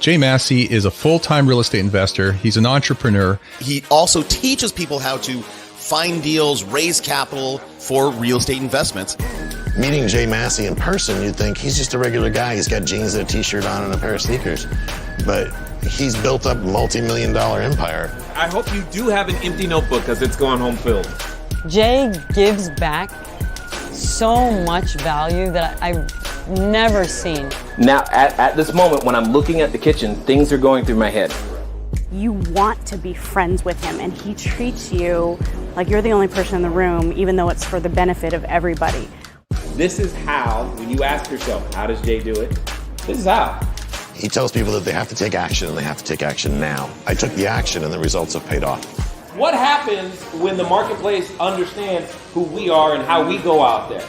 Jay Massey is a full-time real estate investor. He's an entrepreneur. He also teaches people how to find deals, raise capital for real estate investments. Meeting Jay Massey in person, you'd think he's just a regular guy. He's got jeans and a t-shirt on and a pair of sneakers. But he's built up a multi-million-dollar empire. I hope you do have an empty notebook because it's going home filled. Jay gives back so much value that I've never seen. Now, at this moment, when I'm looking at the kitchen, things are going through my head. You want to be friends with him, and he treats you like you're the only person in the room, even though it's for the benefit of everybody. This is how, when you ask yourself, how does Jay do it? This is how. He tells people that they have to take action, and they have to take action now. I took the action, and the results have paid off. What happens when the marketplace understands who we are and how we go out there?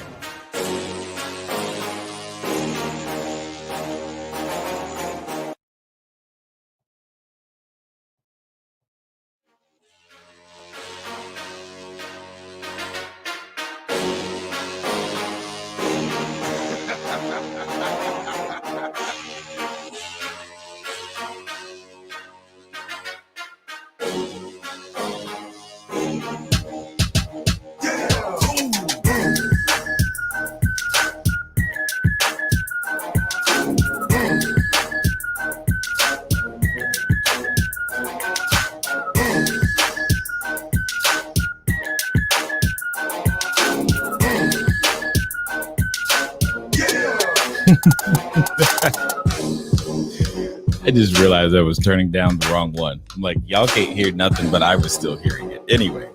I just realized I was turning down the wrong one. I'm like, y'all can't hear nothing, but I was still hearing it. Anyway,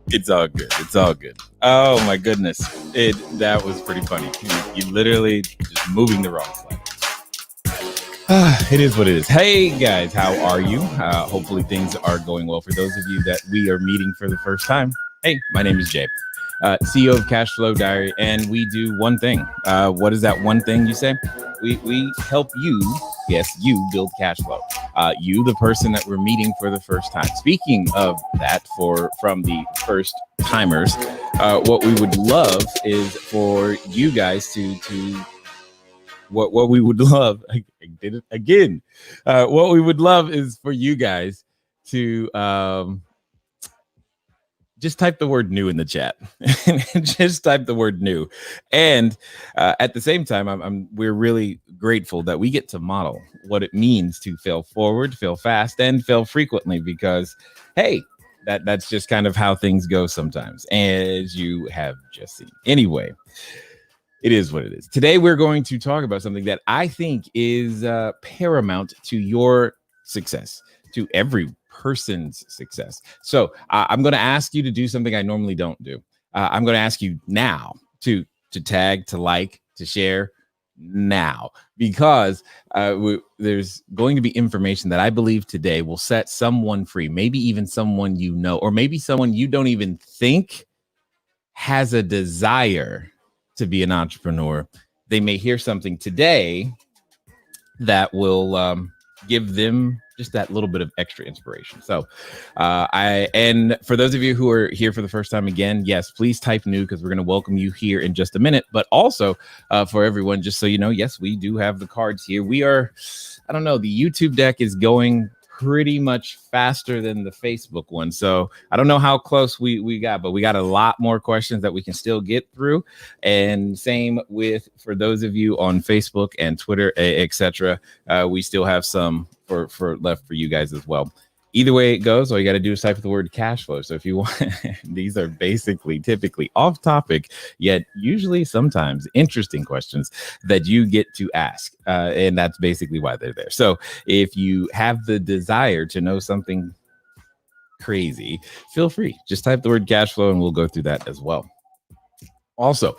it's all good. It's all good. Oh my goodness. That was pretty funny. You literally just moving the wrong slide. It is what it is. Hey guys, how are you? Hopefully things are going well. For those of you that we are meeting for the first time, hey, my name is Jay, CEO of CashFlowDiary, and we do one thing. What is that one thing you say? We help you, yes, you build cash flow. You, the person that we're meeting for the first time. Speaking of that, from the first timers, what we would love is for you guys to what we would love. I did it again. What we would love is for you guys to just type the word new in the chat. Just type the word new. And at the same time, we're really grateful that we get to model what it means to fail forward, fail fast, and fail frequently, because, hey, that's just kind of how things go sometimes, as you have just seen. Anyway, it is what it is. Today, we're going to talk about something that I think is paramount to your success, to every person's success. So I'm going to ask you to do something I normally don't do. I'm going to ask you now to tag, to like, to share now, because there's going to be information that I believe today will set someone free, maybe even someone you know, or maybe someone you don't even think has a desire to be an entrepreneur. They may hear something today that will give them just that little bit of extra inspiration. So and for those of you who are here for the first time, again, yes, please type new, because we're going to welcome you here in just a minute. But also for everyone, just so you know, yes, we do have the cards here. We are, I don't know, the YouTube deck is going pretty much faster than the Facebook one. So I don't know how close we got, but we got a lot more questions that we can still get through. And same with, for those of you on Facebook and Twitter, etc. We still have some for left for you guys as well. Either way it goes, all you got to do is type the word cash flow. So if you want, these are basically typically off topic, yet usually sometimes interesting questions that you get to ask. And that's basically why they're there. So if you have the desire to know something crazy, feel free. Just type the word cash flow and we'll go through that as well. Also,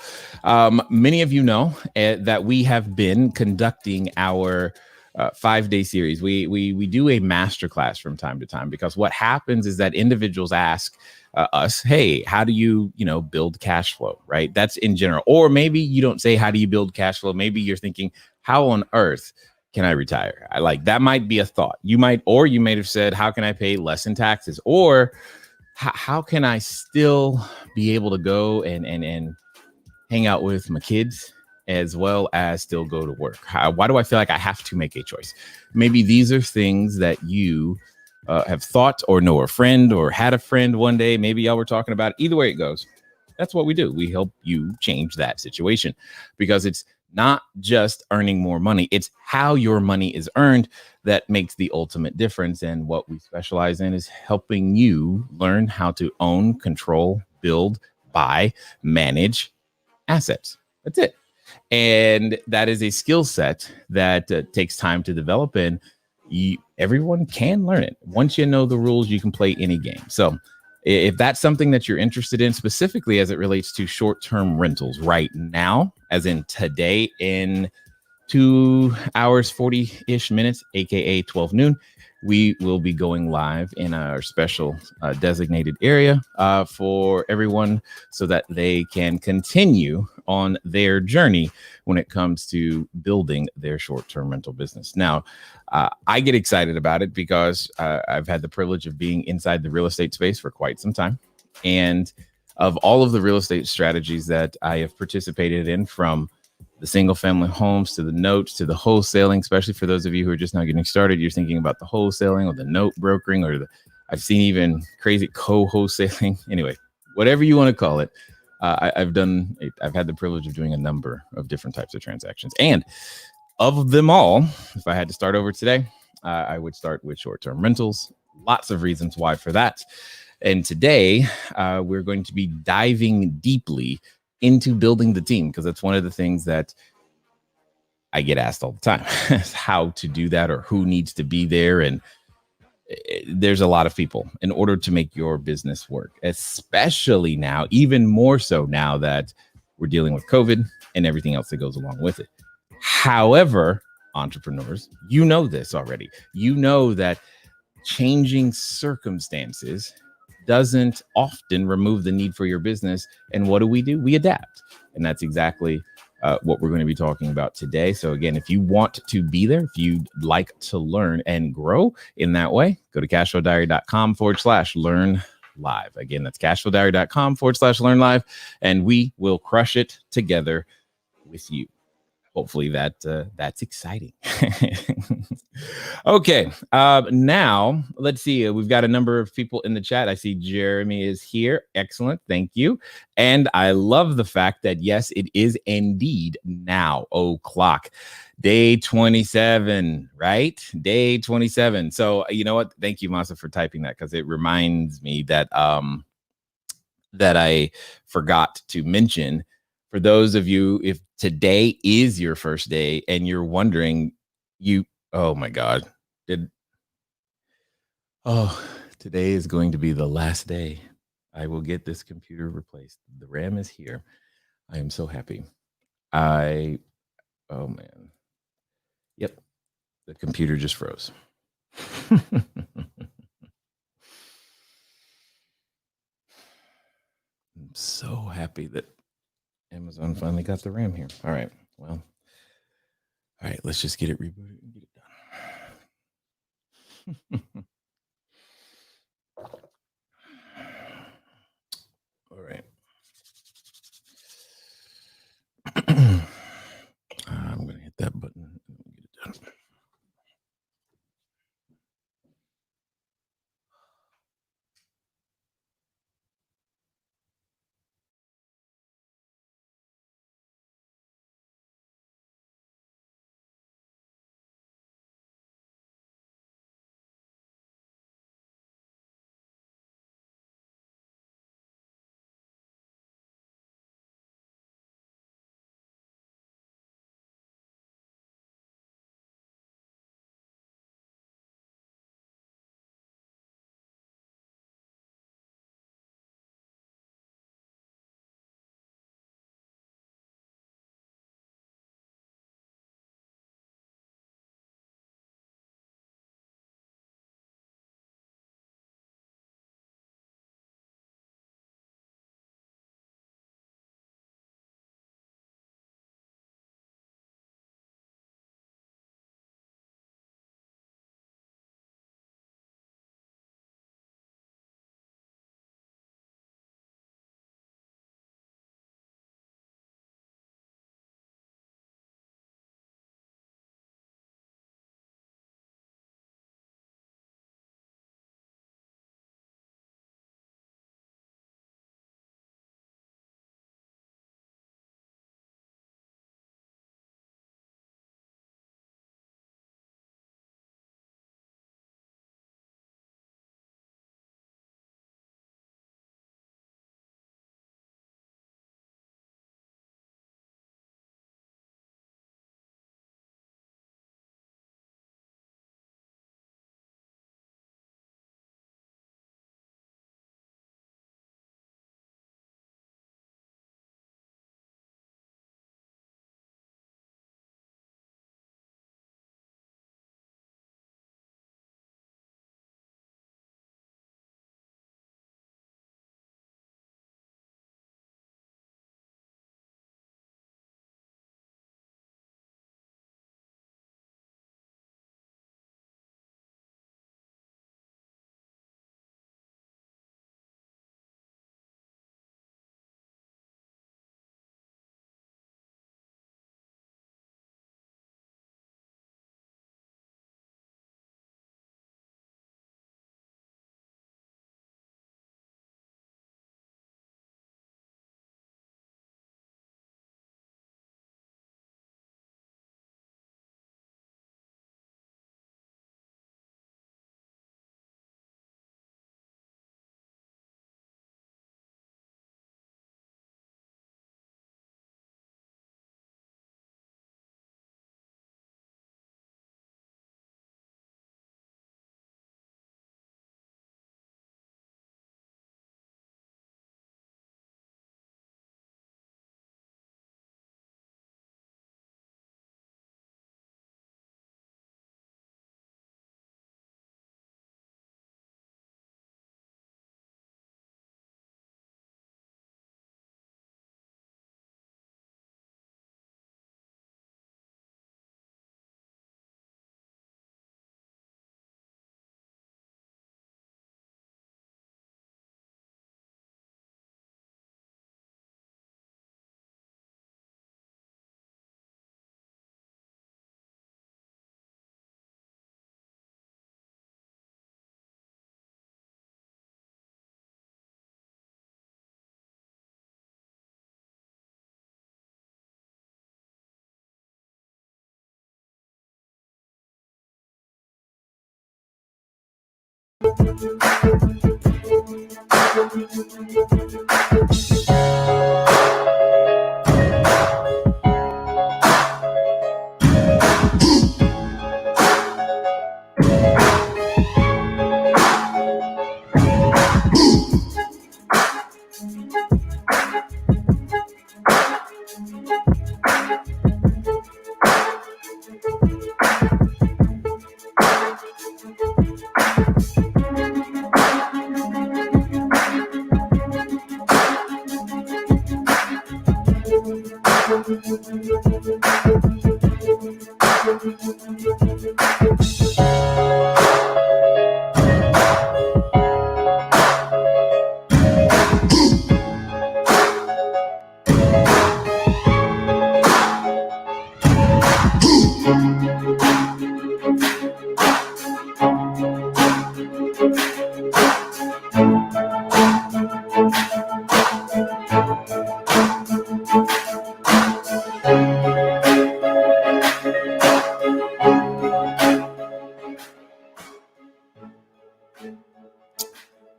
many of you know that we have been conducting our 5-day series. We do a masterclass from time to time, because what happens is that individuals ask us, hey, how do you build cash flow, right? That's in general. Or maybe you don't say, how do you build cash flow? Maybe you're thinking, how on earth can I retire? That might be a thought. You might have said, how can I pay less in taxes? Or how can I still be able to go and hang out with my kids as well as still go to work? Why do I feel like I have to make a choice? Maybe these are things that you have thought, or know a friend, or had a friend one day. Maybe y'all were talking about it. Either way it goes, that's what we do. We help you change that situation, because it's not just earning more money. It's how your money is earned that makes the ultimate difference. And what we specialize in is helping you learn how to own, control, build, buy, manage assets. That's it. And that is a skill set that takes time to develop, and everyone can learn it. Once you know the rules, you can play any game. So if that's something that you're interested in, specifically as it relates to short-term rentals right now, as in today, in 2 hours, 40-ish minutes, aka 12 noon, we will be going live in our special designated area for everyone, so that they can continue on their journey when it comes to building their short-term rental business. Now, I get excited about it because I've had the privilege of being inside the real estate space for quite some time. And of all of the real estate strategies that I have participated in, from the single family homes to the notes to the wholesaling, especially for those of you who are just now getting started, you're thinking about the wholesaling or the note brokering, or I've seen even crazy co-wholesaling. Anyway, whatever you want to call it. I've had the privilege of doing a number of different types of transactions, and of them all, if I had to start over today, I would start with short-term rentals. Lots of reasons why for that. And today we're going to be diving deeply into building the team, because that's one of the things that I get asked all the time, how to do that, or who needs to be there. And there's a lot of people in order to make your business work, especially now, even more so now that we're dealing with COVID and everything else that goes along with it. However, entrepreneurs, you know this already. You know that changing circumstances doesn't often remove the need for your business. And what do? We adapt. And that's exactly what we're going to be talking about today. So again, if you want to be there, if you'd like to learn and grow in that way, go to cashflowdiary.com/learn live. Again, that's cashflowdiary.com/learn live. And we will crush it together with you. Hopefully that's exciting. Okay. Now let's see. We've got a number of people in the chat. I see Jeremy is here. Excellent. Thank you. And I love the fact that, yes, it is indeed now o'clock. Day 27, right? Day 27. So you know what? Thank you, Massey, for typing that, because it reminds me that that I forgot to mention. For those of you, if today is your first day and you're wondering, oh my God, today is going to be the last day I will get this computer replaced. The RAM is here. I am so happy. Oh man. Yep. The computer just froze. I'm so happy that Amazon finally got the RAM here. All right. Well, all right. Let's just get it rebooted and get it done. All right. I'm going to hit that button and get it done.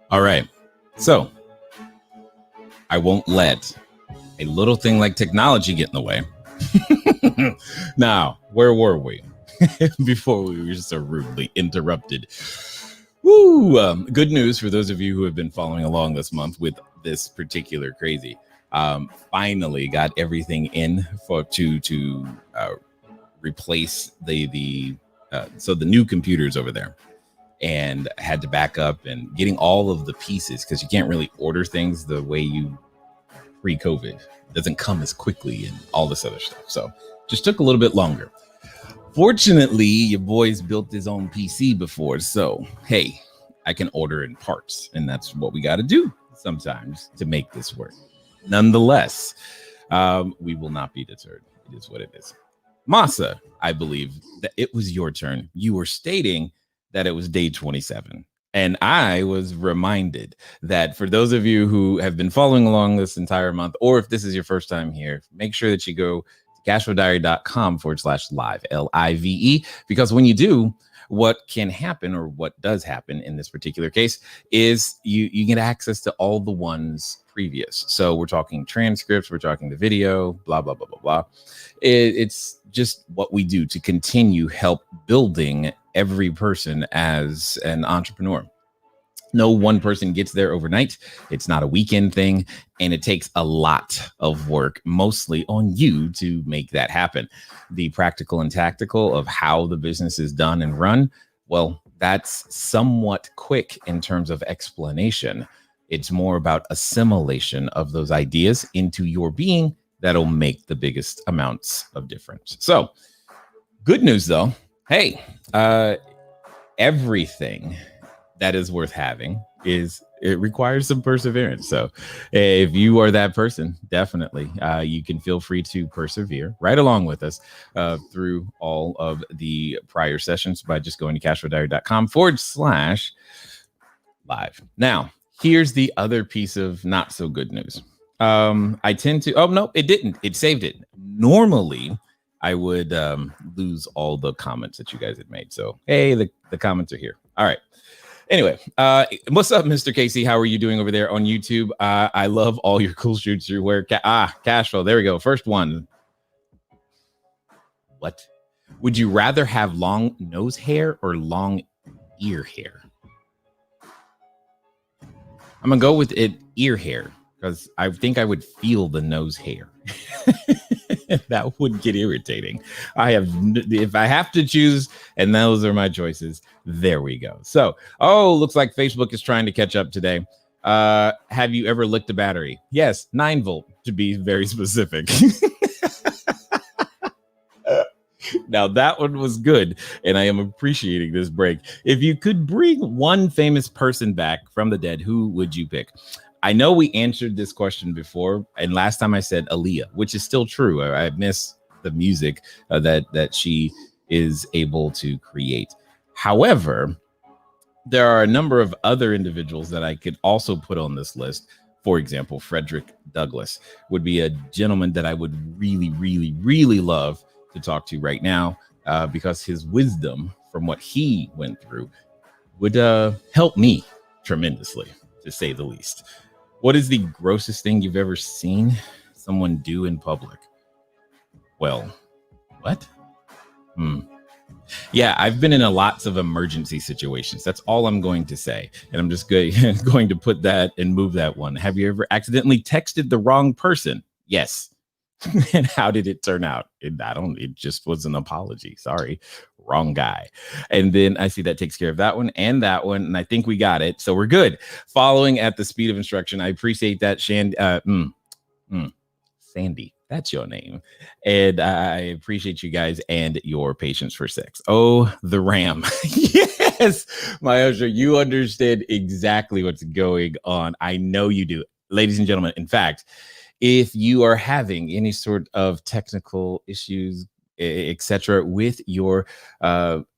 All right. So I won't let a little thing like technology get in the way. Now, where were we before we were so rudely interrupted? Woo! Good news for those of you who have been following along this month with this particular crazy. Finally got everything in to replace the new computers over there, and had to back up and getting all of the pieces, because you can't really order things the way you pre-COVID. It doesn't come as quickly and all this other stuff. So just took a little bit longer. Fortunately, your boy's built his own PC before. So, hey, I can order in parts, and that's what we got to do sometimes to make this work. Nonetheless, we will not be deterred. It is what it is. Masa, I believe that it was your turn. You were stating that it was day 27. And I was reminded that for those of you who have been following along this entire month, or if this is your first time here, make sure that you go to CashFlowDiary.com/live, LIVE, because when you do, what can happen, or what does happen in this particular case, is you get access to all the ones previous. So we're talking transcripts, we're talking the video, blah, blah, blah, blah, blah. It's just what we do to continue help building every person as an entrepreneur. No one person gets there overnight. It's not a weekend thing, and it takes a lot of work, mostly on you, to make that happen. The practical and tactical of how the business is done and run, well, that's somewhat quick in terms of explanation. It's more about assimilation of those ideas into your being that'll make the biggest amounts of difference. So, good news though. Hey, everything that is worth having it requires some perseverance. So if you are that person, definitely you can feel free to persevere right along with us through all of the prior sessions by just going to CashFlowDiary.com/live. Now, here's the other piece of not so good news. I tend to, oh no, it didn't. It saved it. Normally, I would lose all the comments that you guys had made. So, hey, the comments are here. All right. Anyway, what's up, Mr. Casey? How are you doing over there on YouTube? I love all your cool shoots you wear. Cashflow. There we go. First one. What? Would you rather have long nose hair or long ear hair? I'm going to go with it ear hair, because I think I would feel the nose hair. That would get irritating. If I have to choose, and those are my choices, there we go. So, looks like Facebook is trying to catch up today. Have you ever licked a battery? Yes, 9 volt to be very specific. Now that one was good, and I am appreciating this break. If you could bring one famous person back from the dead, who would you pick? I know we answered this question before, and last time I said Aaliyah, which is still true. I miss the music that she is able to create. However, there are a number of other individuals that I could also put on this list. For example, Frederick Douglass would be a gentleman that I would really, really, really love to talk to right now, because his wisdom from what he went through would help me tremendously, to say the least. What is the grossest thing you've ever seen someone do in public? Well, what? Yeah, I've been in lots of emergency situations. That's all I'm going to say. And I'm just going to put that and move that one. Have you ever accidentally texted the wrong person? Yes. And how did it turn out? It just was an apology. Sorry, wrong guy. And then I see that takes care of that one. And I think we got it. So we're good. Following at the speed of instruction. I appreciate that, Sandy. That's your name. And I appreciate you guys and your patience for sex. Oh, the Ram. Yes, my usher, you understand exactly what's going on. I know you do. Ladies and gentlemen, in fact, if you are having any sort of technical issues, etc., with your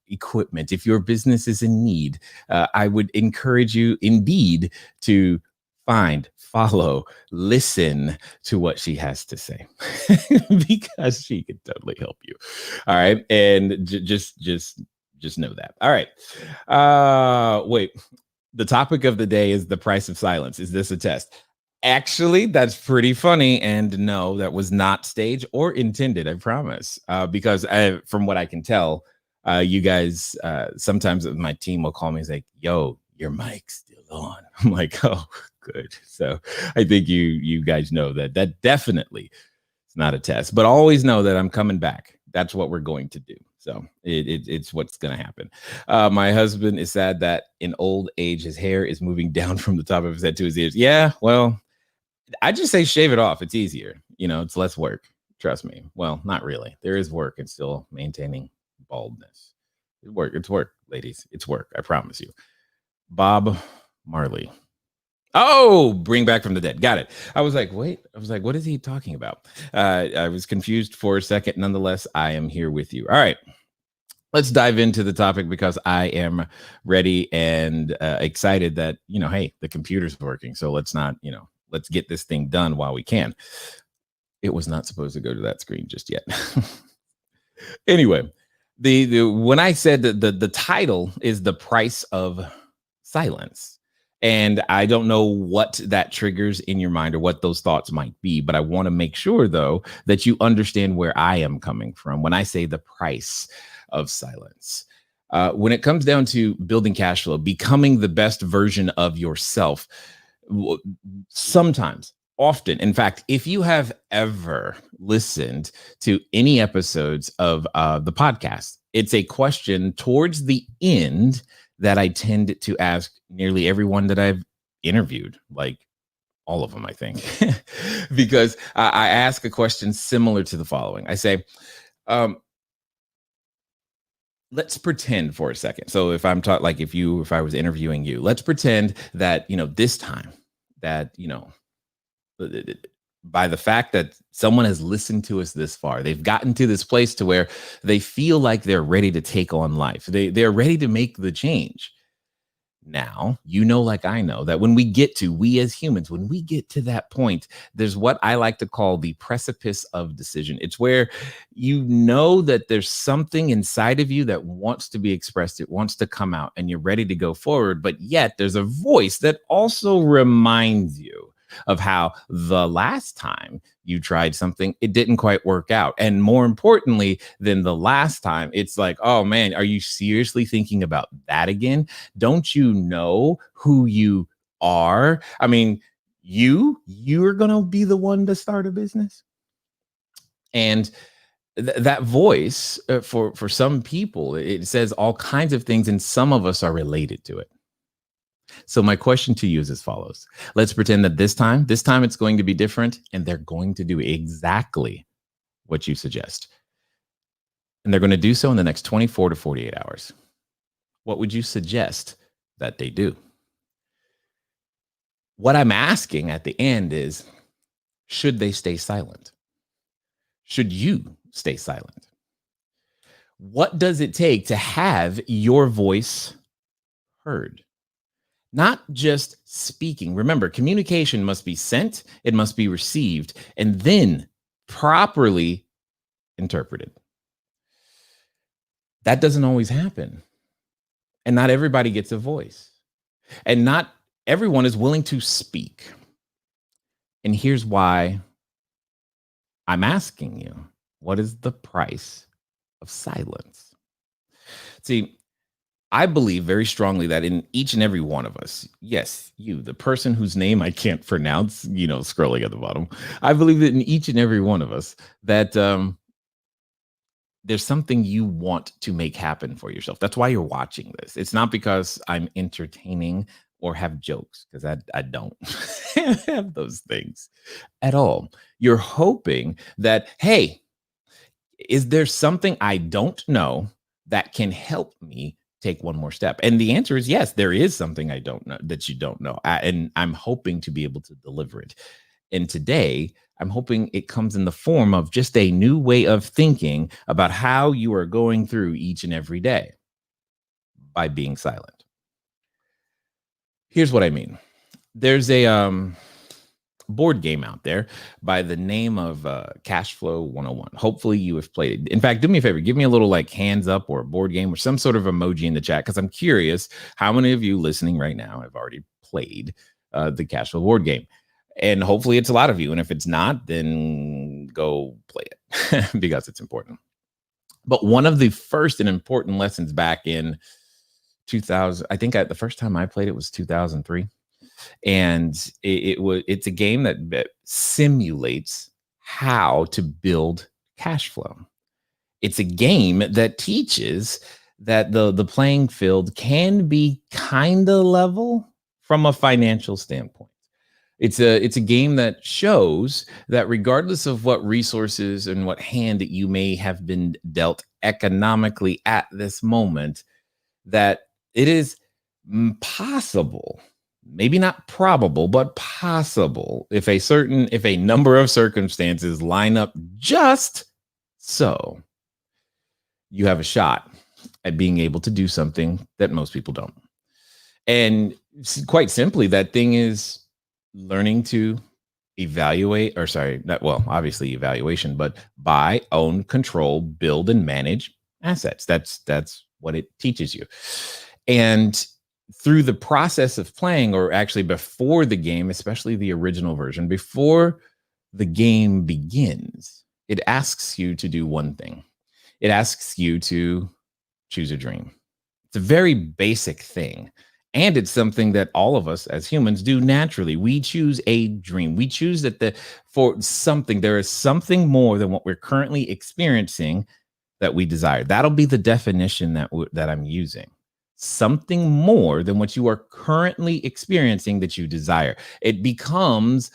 equipment, if your business is in need, I would encourage you indeed to follow, listen to what she has to say, because she can totally help you. All right. And just know that. All right. Wait, the topic of the day is the price of silence. Is this a test? Actually, that's pretty funny. And no, that was not staged or intended, I promise. Because from what I can tell, you guys, sometimes my team will call me and say, yo, your mic's still on. I'm like, oh, good. So I think you guys know that definitely is not a test, but always know that I'm coming back. That's what we're going to do. So it's what's going to happen. My husband is sad that in old age, his hair is moving down from the top of his head to his ears. Yeah, well, I just say shave it off. It's easier. It's less work. Trust me. Well, not really. There is work in still maintaining baldness. It's work, ladies. It's work. I promise you. Bob Marley. Oh, bring back from the dead. Got it. I was like, wait. I was like, what is he talking about? I was confused for a second. Nonetheless, I am here with you. All right. Let's dive into the topic because I am ready and excited that, hey, the computer's working. So let's not, let's get this thing done while we can. It was not supposed to go to that screen just yet. Anyway, when I said that the title is The Price of Silence. And I don't know what that triggers in your mind or what those thoughts might be, but I want to make sure, though, that you understand where I am coming from when I say the price of silence. When it comes down to building cash flow, becoming the best version of yourself, sometimes, often, in fact, if you have ever listened to any episodes of the podcast, it's a question towards the end that I tend to ask nearly everyone that I've interviewed, like all of them, I think, because I ask a question similar to the following. I say, let's pretend for a second. So if I'm taught, like if I was interviewing you, let's pretend that, this time that, by the fact that someone has listened to us this far, they've gotten to this place to where they feel like they're ready to take on life. They're ready to make the change. Now, like I know that we as humans, when we get to that point, there's what I like to call the precipice of decision. It's where that there's something inside of you that wants to be expressed. It wants to come out and you're ready to go forward. But yet there's a voice that also reminds you of how the last time you tried something, it didn't quite work out. And more importantly than the last time, it's like, oh man, are you seriously thinking about that again? Don't you know who you are? I mean, you're going to be the one to start a business. And that voice for some people, it says all kinds of things, and some of us are related to it. So my question to you is as follows. Let's pretend that this time it's going to be different, and they're going to do exactly what you suggest. And they're going to do so in the next 24 to 48 hours. What would you suggest that they do? What I'm asking at the end is, should they stay silent? Should you stay silent? What does it take to have your voice heard? Not just speaking. Remember, communication must be sent, it must be received, and then properly interpreted. That doesn't always happen. And not everybody gets a voice. And not everyone is willing to speak. And here's why I'm asking you, what is the price of silence? See, I believe very strongly that in each and every one of us, yes, you, the person whose name I can't pronounce, scrolling at the bottom, I believe that in each and every one of us that there's something you want to make happen for yourself. That's why you're watching this. It's not because I'm entertaining or have jokes, because I don't have those things at all. You're hoping that, hey, is there something I don't know that can help me take one more step? And the answer is yes, there is something I don't know that you don't know. And I'm hoping to be able to deliver it. And today, I'm hoping it comes in the form of just a new way of thinking about how you are going through each and every day by being silent. Here's what I mean. There's a board game out there by the name of CashFlow 101. Hopefully you have played it. In fact, do me a favor, give me a little hands up or a board game or some sort of emoji in the chat, because I'm curious how many of you listening right now have already played the CashFlow board game. And hopefully it's a lot of you. And if it's not, then go play it because it's important. But one of the first and important lessons back in 2000, I think the first time I played it was 2003. And it's a game that simulates how to build cash flow. It's a game that teaches that the playing field can be kind of level from a financial standpoint. It's a game that shows that regardless of what resources and what hand that you may have been dealt economically at this moment, that it is possible, maybe not probable, but possible, if a number of circumstances line up just so, you have a shot at being able to do something that most people don't. And quite simply, that thing is learning to obviously evaluation, but buy, own, control, build, and manage assets. That's what it teaches you. And through the process of playing, or actually before the game, especially the original version, before the game begins, it asks you to do one thing. It asks you to choose a dream. It's a very basic thing. And it's something that all of us as humans do naturally. We choose a dream. We choose that there is something more than what we're currently experiencing that we desire. That'll be the definition that I'm using. Something more than what you are currently experiencing that you desire. It becomes,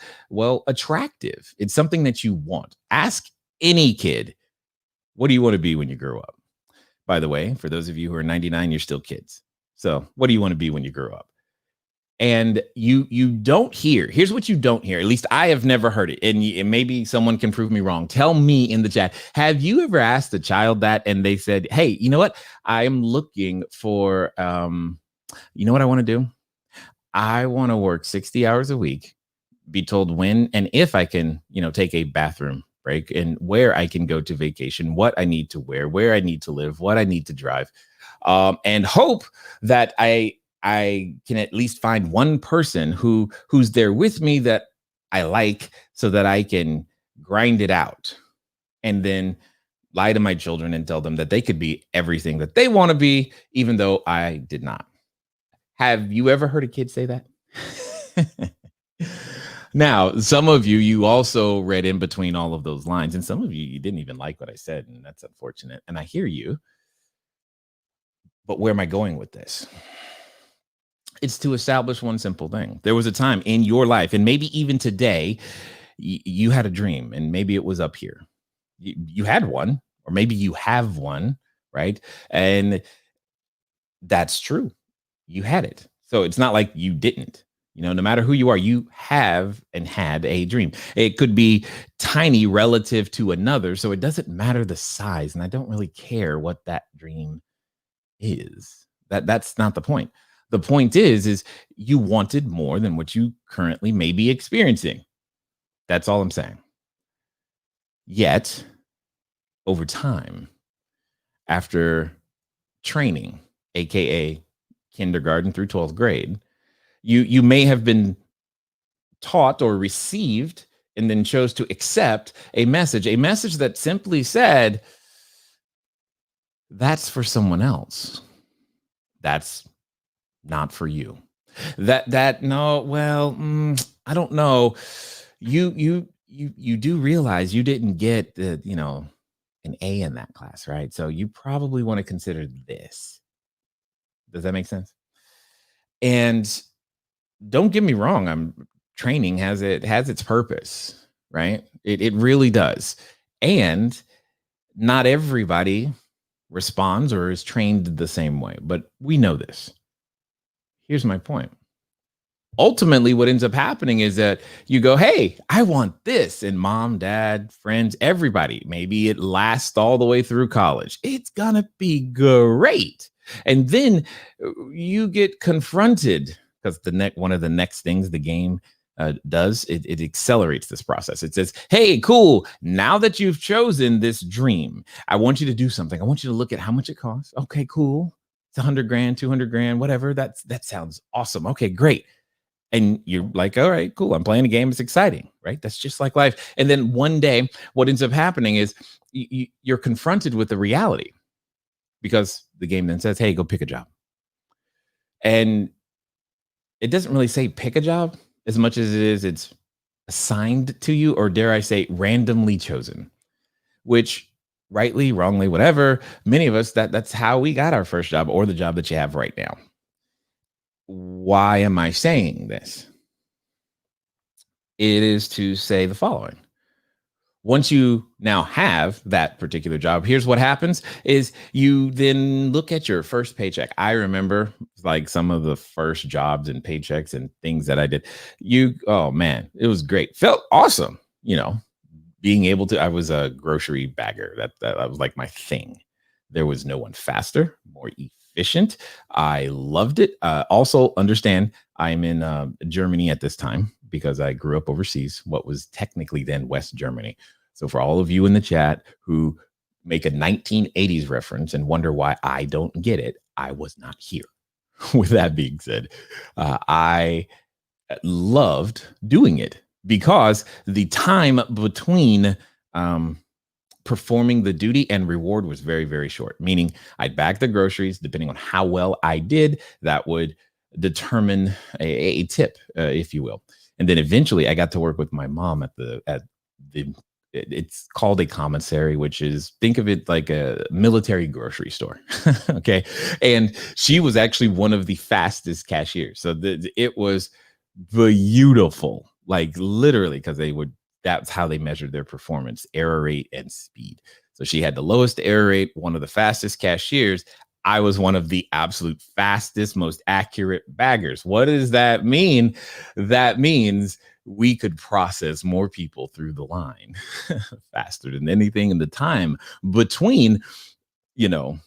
attractive. It's something that you want. Ask any kid, what do you want to be when you grow up? By the way, for those of you who are 99, you're still kids. So what do you want to be when you grow up? And you don't hear, here's what you don't hear. At least I have never heard it. And maybe someone can prove me wrong. Tell me in the chat. Have you ever asked a child that and they said, hey, you know what? I'm looking for, you know what I want to do? I want to work 60 hours a week, be told when and if I can, take a bathroom break, and where I can go to vacation, what I need to wear, where I need to live, what I need to drive, and hope that I can at least find one person who's there with me that I like, so that I can grind it out and then lie to my children and tell them that they could be everything that they want to be, even though I did not. Have you ever heard a kid say that? Now, some of you also read in between all of those lines, and some of you didn't even like what I said, and that's unfortunate. And I hear you. But where am I going with this? It's to establish one simple thing. There was a time in your life, and maybe even today, you had a dream, and maybe it was up here. You had one, or maybe you have one, right? And that's true. You had it. So it's not like you didn't. No matter who you are, you have and had a dream. It could be tiny relative to another, so it doesn't matter the size, and I don't really care what that dream is. That's not the point. The point is you wanted more than what you currently may be experiencing. That's all I'm saying. Yet, over time, after training, aka kindergarten through 12th grade. You may have been taught or received and then chose to accept a message that simply said, that's for someone else. That's not for you. No, well, I don't know. You do realize you didn't get an A in that class, right? So you probably want to consider this. Does that make sense? And don't get me wrong, training has its purpose, right? It really does. And not everybody responds or is trained the same way, but we know this. Here's my point. Ultimately, what ends up happening is that you go, hey, I want this. And mom, dad, friends, everybody, maybe it lasts all the way through college. It's going to be great. And then you get confronted because one of the next things the game does, it accelerates this process. It says, hey, cool. Now that you've chosen this dream, I want you to do something. I want you to look at how much it costs. Okay, cool. It's 100 grand, 200 grand, whatever. That sounds awesome. Okay, great. And you're like, all right, cool. I'm playing a game. It's exciting, right? That's just like life. And then one day, what ends up happening is you're confronted with the reality because the game then says, hey, go pick a job. And it doesn't really say pick a job as much as it's assigned to you, or dare I say, randomly chosen, which rightly, wrongly, whatever, many of us, that's how we got our first job or the job that you have right now. Why am I saying this? It is to say the following. Once you now have that particular job, here's what happens is you then look at your first paycheck. I remember like some of the first jobs and paychecks and things that I did. Oh man, it was great. Felt awesome. Being able to, I was a grocery bagger. That was like my thing. There was no one faster, more efficient. I loved it. Also understand I'm in Germany at this time because I grew up overseas, what was technically then West Germany. So for all of you in the chat who make a 1980s reference and wonder why I don't get it, I was not here. With that being said, I loved doing it because the time between performing the duty and reward was very, very short, meaning I'd bag the groceries. Depending on how well I did, that would determine a tip, if you will. And then eventually I got to work with my mom at the it's called a commissary, which is, think of it like a military grocery store. Okay. And she was actually one of the fastest cashiers. So it was beautiful, like literally, because that's how they measured their performance, error rate and speed. So she had the lowest error rate, one of the fastest cashiers. I was one of the absolute fastest, most accurate baggers. What does that mean? That means we could process more people through the line faster than anything. And the time between, delivering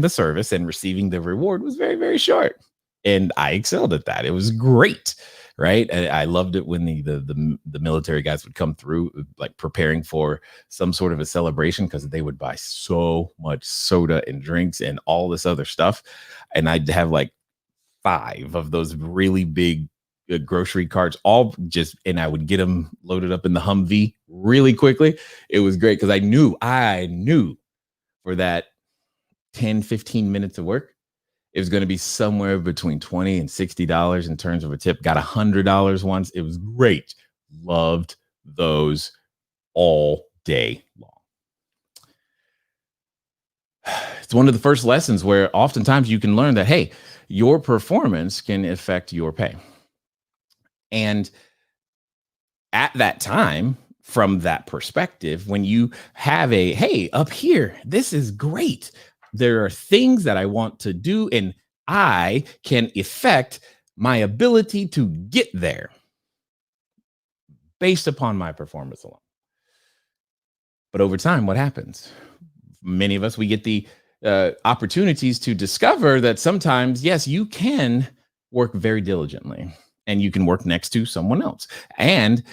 the service and receiving the reward was very, very short. And I excelled at that. It was great. Right. And I loved it when the military guys would come through, like preparing for some sort of a celebration, because they would buy so much soda and drinks and all this other stuff. And I'd have like 5 of those really big grocery carts, and I would get them loaded up in the Humvee really quickly. It was great because I knew for that 10, 15 minutes of work, it was going to be somewhere between $20 and $60 in terms of a tip. Got $100 once. It was great. Loved those all day long. It's one of the first lessons where oftentimes you can learn that, hey, your performance can affect your pay. And at that time, from that perspective, when you have hey, up here, this is great. There are things that I want to do, and I can affect my ability to get there based upon my performance alone. But over time, what happens? Many of us, we get the opportunities to discover that sometimes, yes, you can work very diligently and you can work next to someone else, and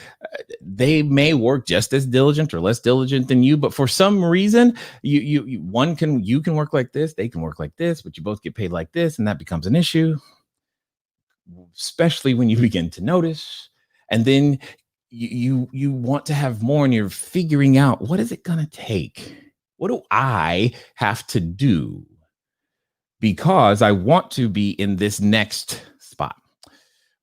they may work just as diligent or less diligent than you, but for some reason you can work like this, they can work like this, but you both get paid like this, and that becomes an issue, especially when you begin to notice. And then you want to have more, and you're figuring out, what is it going to take? What do I have to do? Because I want to be in this next spot.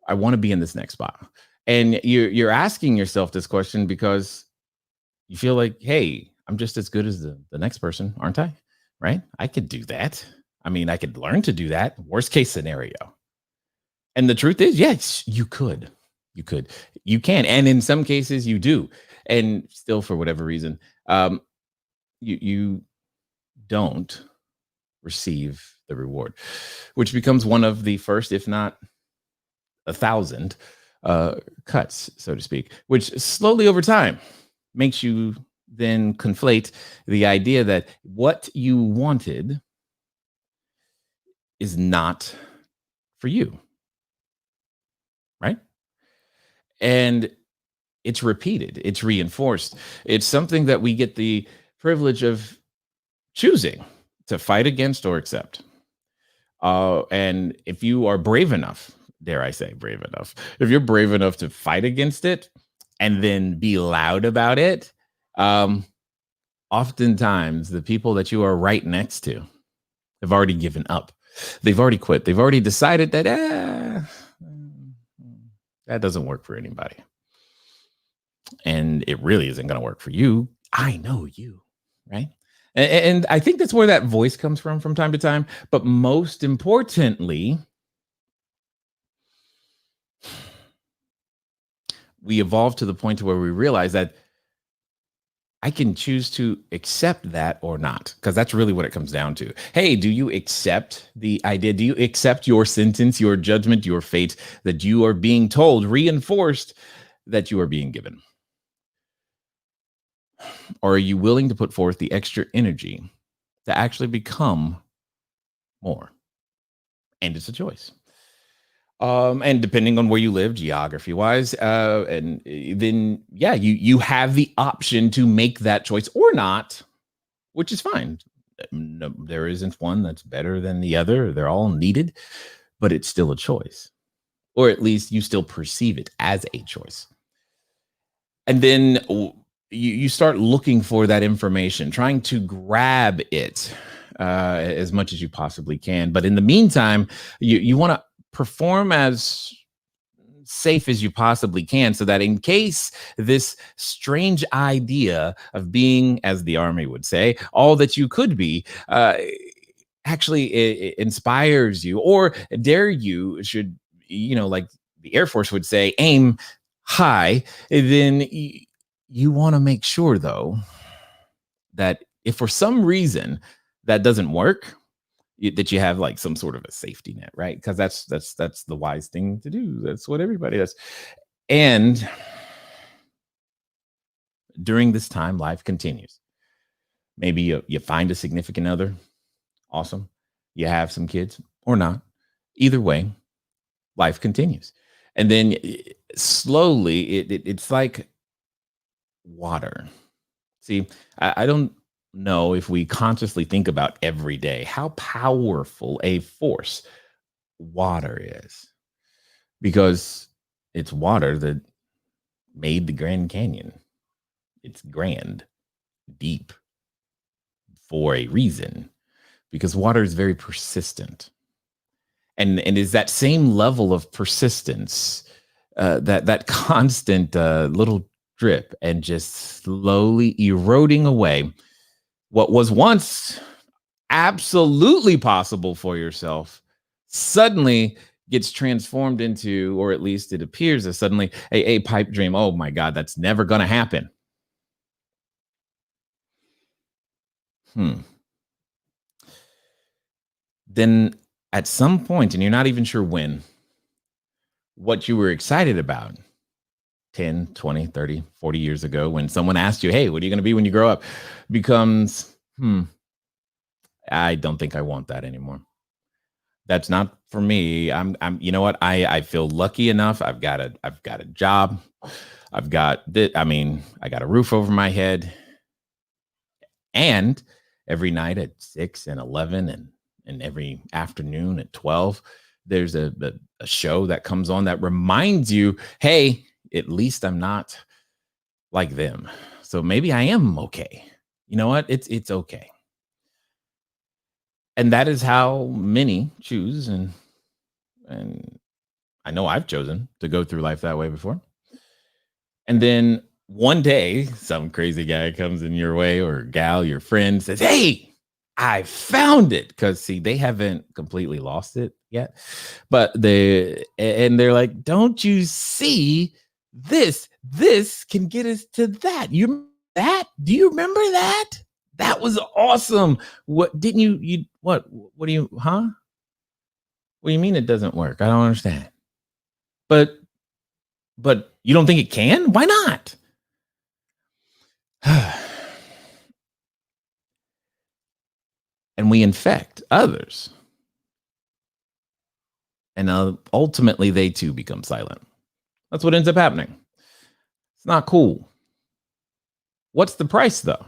I want to be in this next spot. And you're asking yourself this question because you feel like, hey, I'm just as good as the next person, aren't I? Right? I could do that. I mean, I could learn to do that. Worst case scenario. And the truth is, yes, you could. You can. And in some cases you do. And still, for whatever reason, you don't receive the reward, which becomes one of the first, if not 1,000 cuts, so to speak, which slowly over time makes you then conflate the idea that what you wanted is not for you. Right? And it's repeated, it's reinforced. It's something that we get the privilege of choosing to fight against or accept. And if you are brave enough, dare I say brave enough, if you're brave enough to fight against it and then be loud about it, oftentimes the people that you are right next to have already given up. They've already quit. They've already decided that that doesn't work for anybody. And it really isn't going to work for you. I know you, right? And I think that's where that voice comes from time to time. But most importantly, we evolve to the point where we realize that I can choose to accept that or not, because that's really what it comes down to. Hey, do you accept the idea? Do you accept your sentence, your judgment, your fate that you are being told, reinforced, that you are being given? Or are you willing to put forth the extra energy to actually become more? And it's a choice. And depending on where you live, geography wise, and then, yeah, you have the option to make that choice or not, which is fine. No, there isn't one that's better than the other. They're all needed, but it's still a choice, or at least you still perceive it as a choice. And then you start looking for that information, trying to grab it as much as you possibly can. But in the meantime, you want to perform as safe as you possibly can, so that in case this strange idea of being, as the Army would say, all that you could be, actually it inspires you, or dare you, should, like the Air Force would say, aim high, then you want to make sure, though, that if for some reason that doesn't work, that you have like some sort of a safety net, right? Because that's the wise thing to do. That's what everybody does. And during this time, life continues. Maybe you find a significant other. Awesome. You have some kids or not. Either way, life continues. And then slowly, it's like water. See, I don't know if we consciously think about every day how powerful a force water is, because it's water that made the Grand Canyon. It's grand, deep, for a reason, because water is very persistent, and is that same level of persistence, that constant little drip, and just slowly eroding away what was once absolutely possible for yourself, suddenly gets transformed into, or at least it appears as suddenly, a pipe dream. Oh my God, that's never going to happen. Then at some point, and you're not even sure when, what you were excited about 10, 20, 30, 40 years ago, when someone asked you, hey, what are you going to be when you grow up, becomes, I don't think I want that anymore. That's not for me. You know what? I feel lucky enough. I've got a job. I've got I got a roof over my head. And every night at 6 and 11 and every afternoon at 12, there's a show that comes on that reminds you, hey, at least I'm not like them. So maybe I am okay. You know what? It's okay. And that is how many choose. And I know I've chosen to go through life that way before. And then one day, some crazy guy comes in your way, or gal, your friend, says, hey, I found it. Because see, they haven't completely lost it yet. But they're like, don't you see this? This can get us to that. Do you remember that? That was awesome. What didn't you what do you, huh? What do you mean it doesn't work? I don't understand. But you don't think it can? Why not? And we infect others. And ultimately, they too become silent. That's what ends up happening. It's not cool. What's the price, though?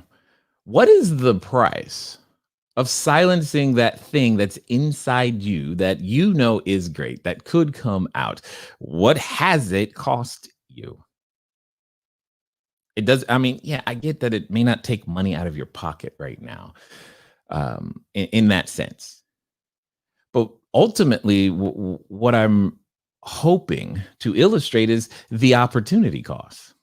What is the price of silencing that thing that's inside you that you know is great, that could come out? What has it cost you? It does. I mean, yeah, I get that it may not take money out of your pocket right now, in that sense. But ultimately, what I'm hoping to illustrate is the opportunity cost,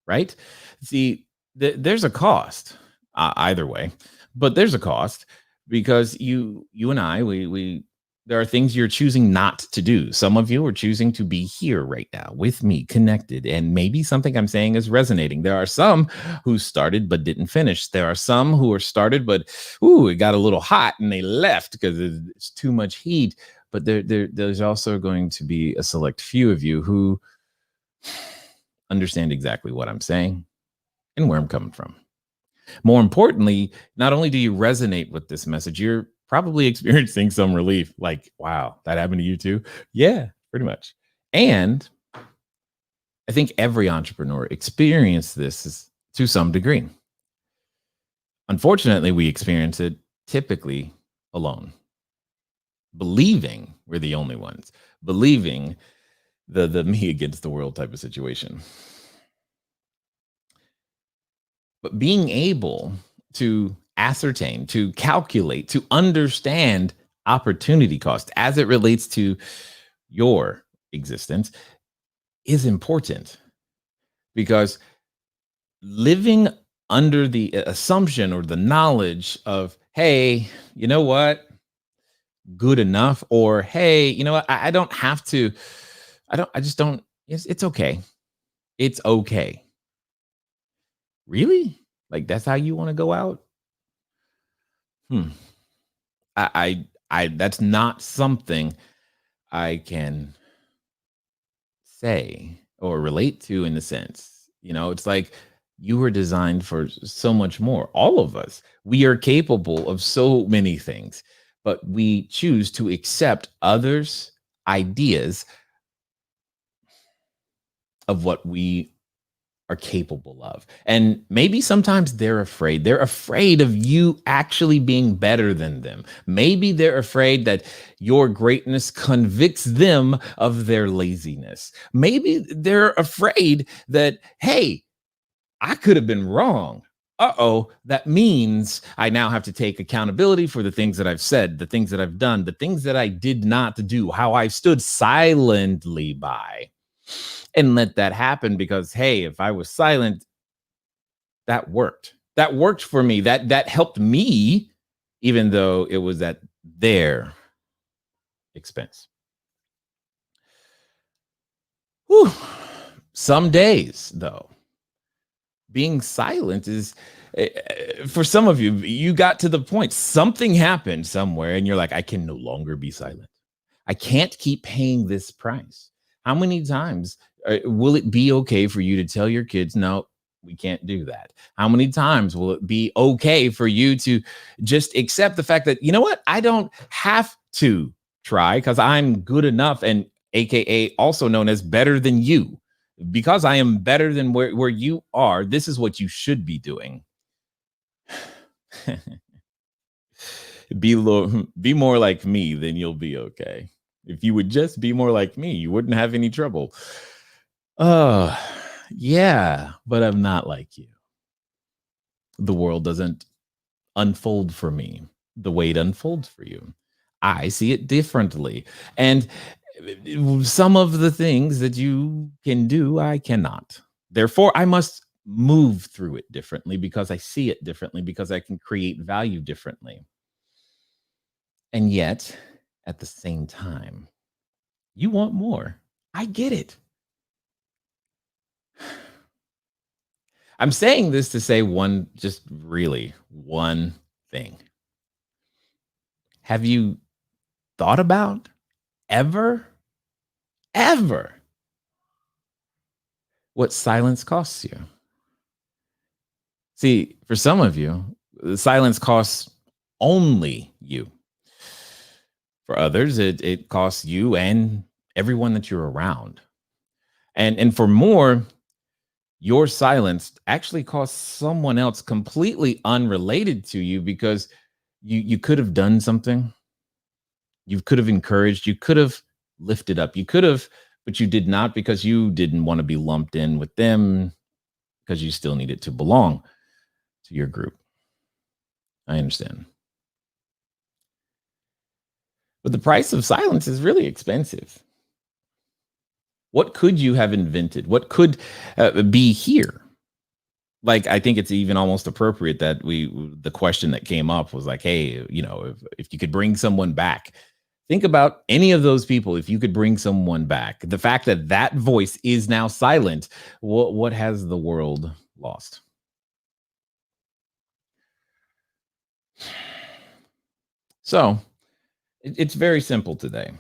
right? See, there's a cost either way, but there's a cost because you and I, we there are things you're choosing not to do. Some of you are choosing to be here right now with me, connected, and maybe something I'm saying is resonating. There are some who started but didn't finish. There are some who are started, but it got a little hot and they left because it's too much heat. But there's also going to be a select few of you who understand exactly what I'm saying and where I'm coming from. More importantly, not only do you resonate with this message, you're probably experiencing some relief. Like, wow, that happened to you too? Yeah, pretty much. And I think every entrepreneur experienced this to some degree. Unfortunately, we experience it typically alone, believing we're the only ones, believing the me against the world type of situation. But being able to ascertain, to calculate, to understand opportunity cost as it relates to your existence is important, because living under the assumption or the knowledge of, hey, you know what, good enough, or hey, you know what, I don't have to, I just don't, it's okay. It's okay. Really? Like, that's how you want to go out? I that's not something I can say or relate to in a sense. You know, it's like you were designed for so much more. All of us, we are capable of so many things, but we choose to accept others' ideas of what we are capable of. And maybe sometimes they're afraid. They're afraid of you actually being better than them. Maybe they're afraid that your greatness convicts them of their laziness. Maybe they're afraid that, hey, I could have been wrong. That means I now have to take accountability for the things that I've said, the things that I've done, the things that I did not do, how I stood silently by and let that happen, because, hey, if I was silent, that worked. That worked for me. That helped me, even though it was at their expense. Whew. Some days, though, being silent is, for some of you, you got to the point, something happened somewhere, and you're like, I can no longer be silent. I can't keep paying this price. How many times will it be okay for you to tell your kids, no, we can't do that? How many times will it be okay for you to just accept the fact that, you know what, I don't have to try because I'm good enough, and AKA also known as better than you. Because I am better than where you are, this is what you should be doing. Be more like me, then you'll be okay. If you would just be more like me, you wouldn't have any trouble. Yeah, but I'm not like you. The world doesn't unfold for me the way it unfolds for you. I see it differently. And some of the things that you can do, I cannot. Therefore, I must move through it differently because I see it differently, because I can create value differently. And yet, at the same time, you want more. I get it. I'm saying this to say one thing. Have you thought about ever what silence costs you? See, for some of you, the silence costs only you. For others, it costs you and everyone that you're around. And for more, your silence actually costs someone else completely unrelated to you, because you could have done something. You could have encouraged, you could have lifted up, you could have, but you did not, because you didn't want to be lumped in with them, because you still needed to belong to your group. I understand. But the price of silence is really expensive. What could you have invented? What could be here? Like, I think it's even almost appropriate that the question that came up was like, hey, if you could bring someone back, think about any of those people. If you could bring someone back, the fact that that voice is now silent, what has the world lost? So it's very simple today.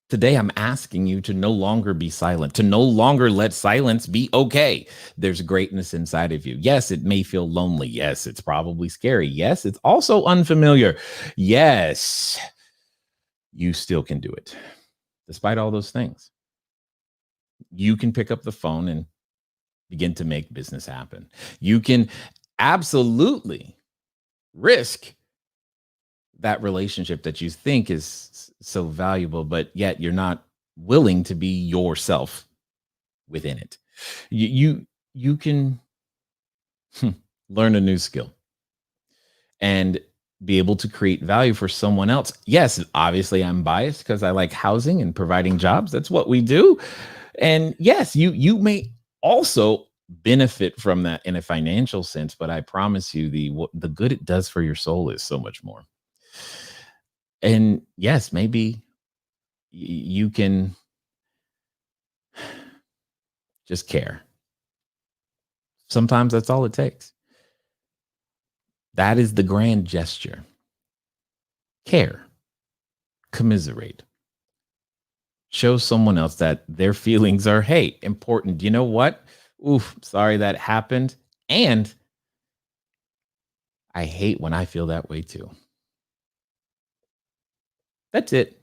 Today, I'm asking you to no longer be silent, to no longer let silence be okay. There's greatness inside of you. Yes, it may feel lonely. Yes, it's probably scary. Yes, it's also unfamiliar. Yes, you still can do it. Despite all those things, you can pick up the phone and begin to make business happen. You can absolutely risk that relationship that you think is so valuable, but yet you're not willing to be yourself within it. You can learn a new skill and be able to create value for someone else. Yes, obviously I'm biased because I like housing and providing jobs. That's what we do. And yes, you may also benefit from that in a financial sense, but I promise you the good it does for your soul is so much more. And yes, maybe you can just care. Sometimes that's all it takes. That is the grand gesture. Care. Commiserate. Show someone else that their feelings are, hey, important. You know what? Oof, sorry that happened. And I hate when I feel that way too. That's it.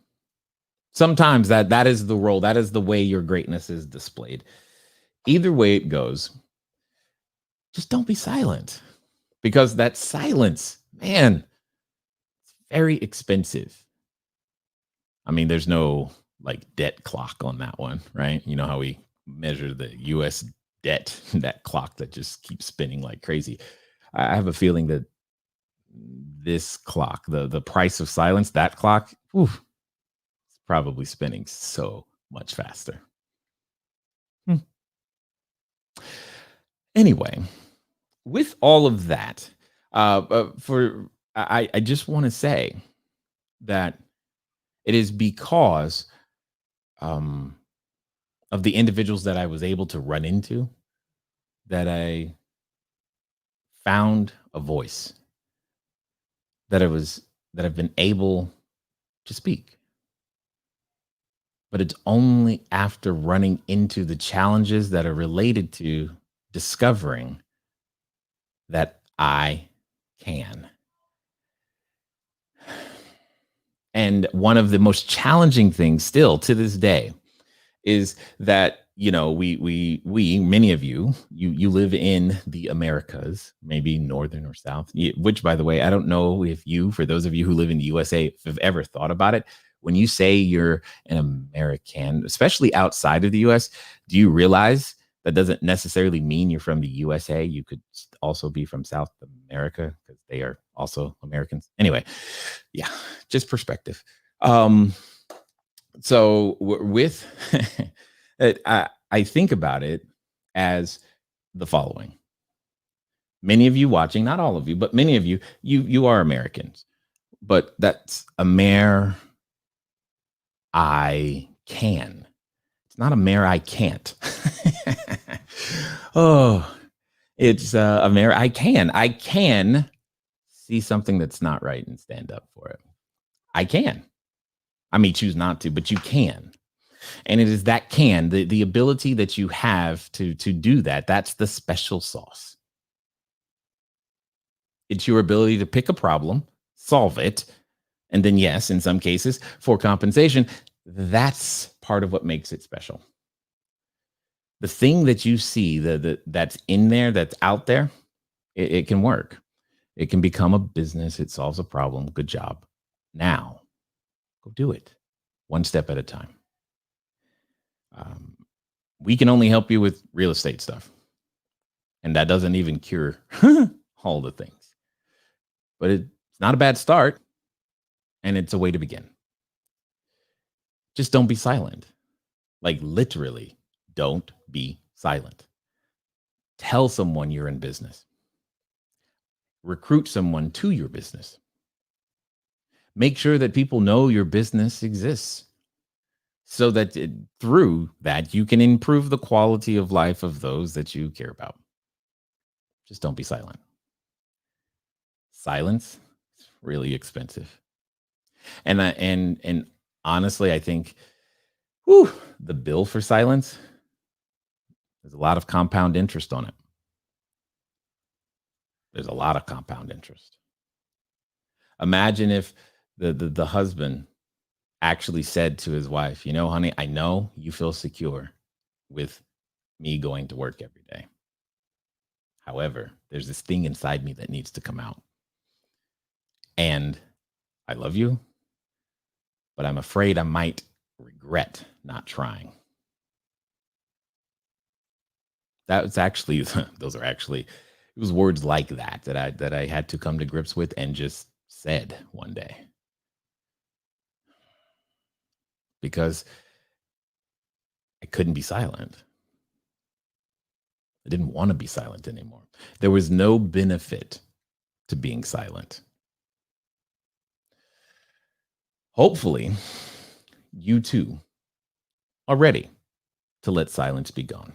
Sometimes that is the role. That is the way your greatness is displayed. Either way it goes, just don't be silent, because that silence, man, it's very expensive. I mean, there's no like debt clock on that one, right? You know how we measure the US debt, that clock that just keeps spinning like crazy. I have a feeling that this clock, the price of silence, that clock, it's probably spinning so much faster. Anyway, with all of that, I just want to say that it is because of the individuals that I was able to run into that I found a voice, that I've been able to speak. But it's only after running into the challenges that are related to discovering that I can. And one of the most challenging things still to this day is that, many of you live in the Americas, maybe northern or south, which, by the way, I don't know if for those of you who live in the USA, have ever thought about it. When you say you're an American, especially outside of the US, do you realize that doesn't necessarily mean you're from the USA? You could also be from South America because they are also Americans. Anyway, yeah, just perspective. So with I think about it as the following. Many of you watching, not all of you, but many of you are Americans. But that's I can. It's not I can't. It's I can. I can see something that's not right and stand up for it. I can. I may choose not to, but you can. And it is that the ability that you have to do that. That's the special sauce. It's your ability to pick a problem, solve it, and then, yes, in some cases, for compensation. That's part of what makes it special. The thing that you see that's in there, that's out there, it can work. It can become a business. It solves a problem. Good job. Now, go do it one step at a time. We can only help you with real estate stuff. And that doesn't even cure all the things. But it's not a bad start. And it's a way to begin. Just don't be silent. Like literally, don't be silent. Tell someone you're in business. Recruit someone to your business. Make sure that people know your business exists, so that through that you can improve the quality of life of those that you care about. Just don't be silent. Silence is really expensive. And honestly, I think the bill for silence, there's a lot of compound interest on it. There's a lot of compound interest. Imagine if the husband actually said to his wife, honey, I know you feel secure with me going to work every day. However, there's this thing inside me that needs to come out. And I love you, but I'm afraid I might regret not trying. That was actually, it was words like that I had to come to grips with and just said one day. Because I couldn't be silent. I didn't want to be silent anymore. There was no benefit to being silent. Hopefully, you too are ready to let silence be gone.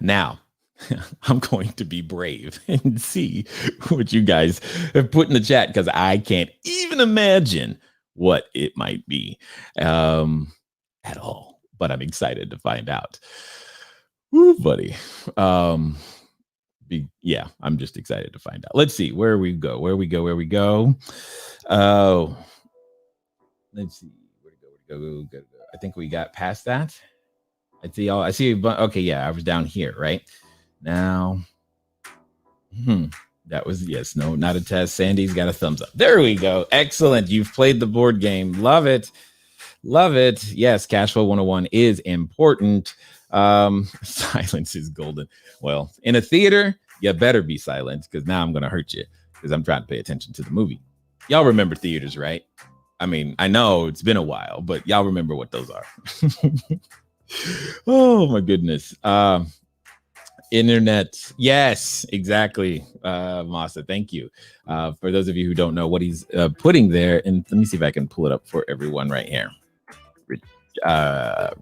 Now, I'm going to be brave and see what you guys have put in the chat, because I can't even imagine what it might be at all. But I'm excited to find out. Woo, buddy. I'm just excited to find out. Let's see where we go. Oh, let's see. Where to go. I think we got past that. I see. Okay, yeah, I was down here, right? Now, that was, yes, no, not a test. Sandy's got a thumbs up. There we go. Excellent. You've played the board game. Love it. Yes, Cashflow 101 is important. Silence is golden. Well, in a theater, you better be silent, because now I'm going to hurt you, because I'm trying to pay attention to the movie. Y'all remember theaters, right? I mean, I know it's been a while, but y'all remember what those are. Oh, my goodness. Internet. Yes, exactly. Masa, thank you. For those of you who don't know what he's putting there, and let me see if I can pull it up for everyone right here. Let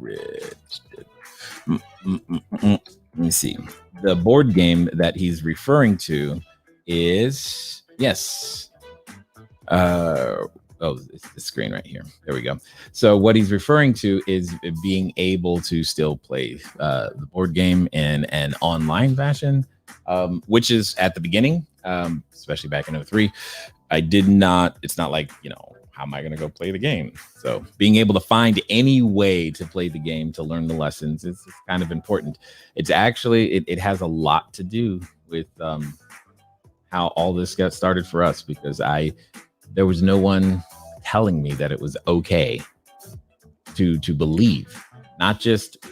me see. The board game that he's referring to is, yes. It's the screen right here. There we go. So what he's referring to is being able to still play the board game in an online fashion, which is at the beginning, especially back in 2003. It's not like, how am I going to go play the game? So being able to find any way to play the game, to learn the lessons is kind of important. It's actually, it has a lot to do with how all this got started for us, because there was no one telling me that it was okay to believe, not just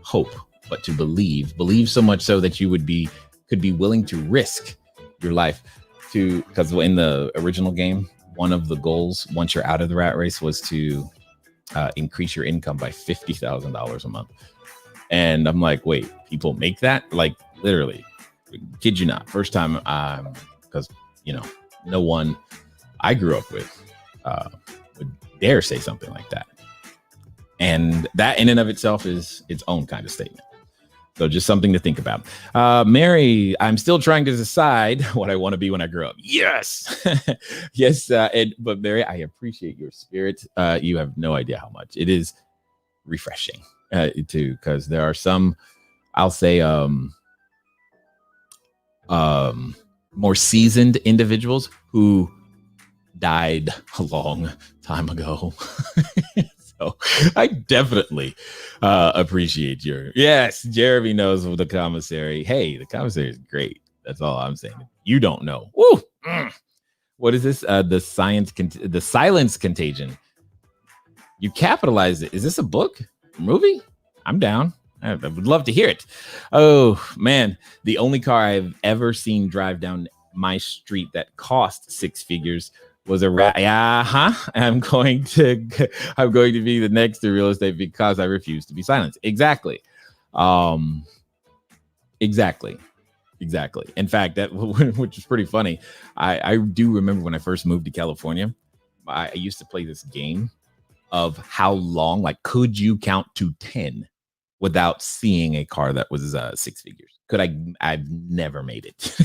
hope, but to believe so much so that you could be willing to risk your life because in the original game, one of the goals once you're out of the rat race was to increase your income by $50,000 a month. And I'm like, wait, people make that? Like, literally, kid you not. First time, because no one I grew up with would dare say something like that. And that in and of itself is its own kind of statement. So just something to think about. Mary, I'm still trying to decide what I want to be when I grow up. Yes. Yes. But Mary, I appreciate your spirit. You have no idea how much it is refreshing too, because there are some, I'll say, more seasoned individuals who died a long time ago. So I definitely appreciate yes, Jeremy knows of the commissary. Hey, the commissary is great. That's all I'm saying. You don't know. Woo! What is this? The silence contagion. You capitalized it. Is this a book? Movie? I'm down. I would love to hear it. Oh man, the only car I've ever seen drive down my street that cost six figures was a rat. I'm going to be the next to real estate because I refuse to be silenced. Exactly. Exactly. In fact, that which is pretty funny. I do remember when I first moved to California, I used to play this game of how long, like, could you count to 10 without seeing a car that was six figures? I've never made it.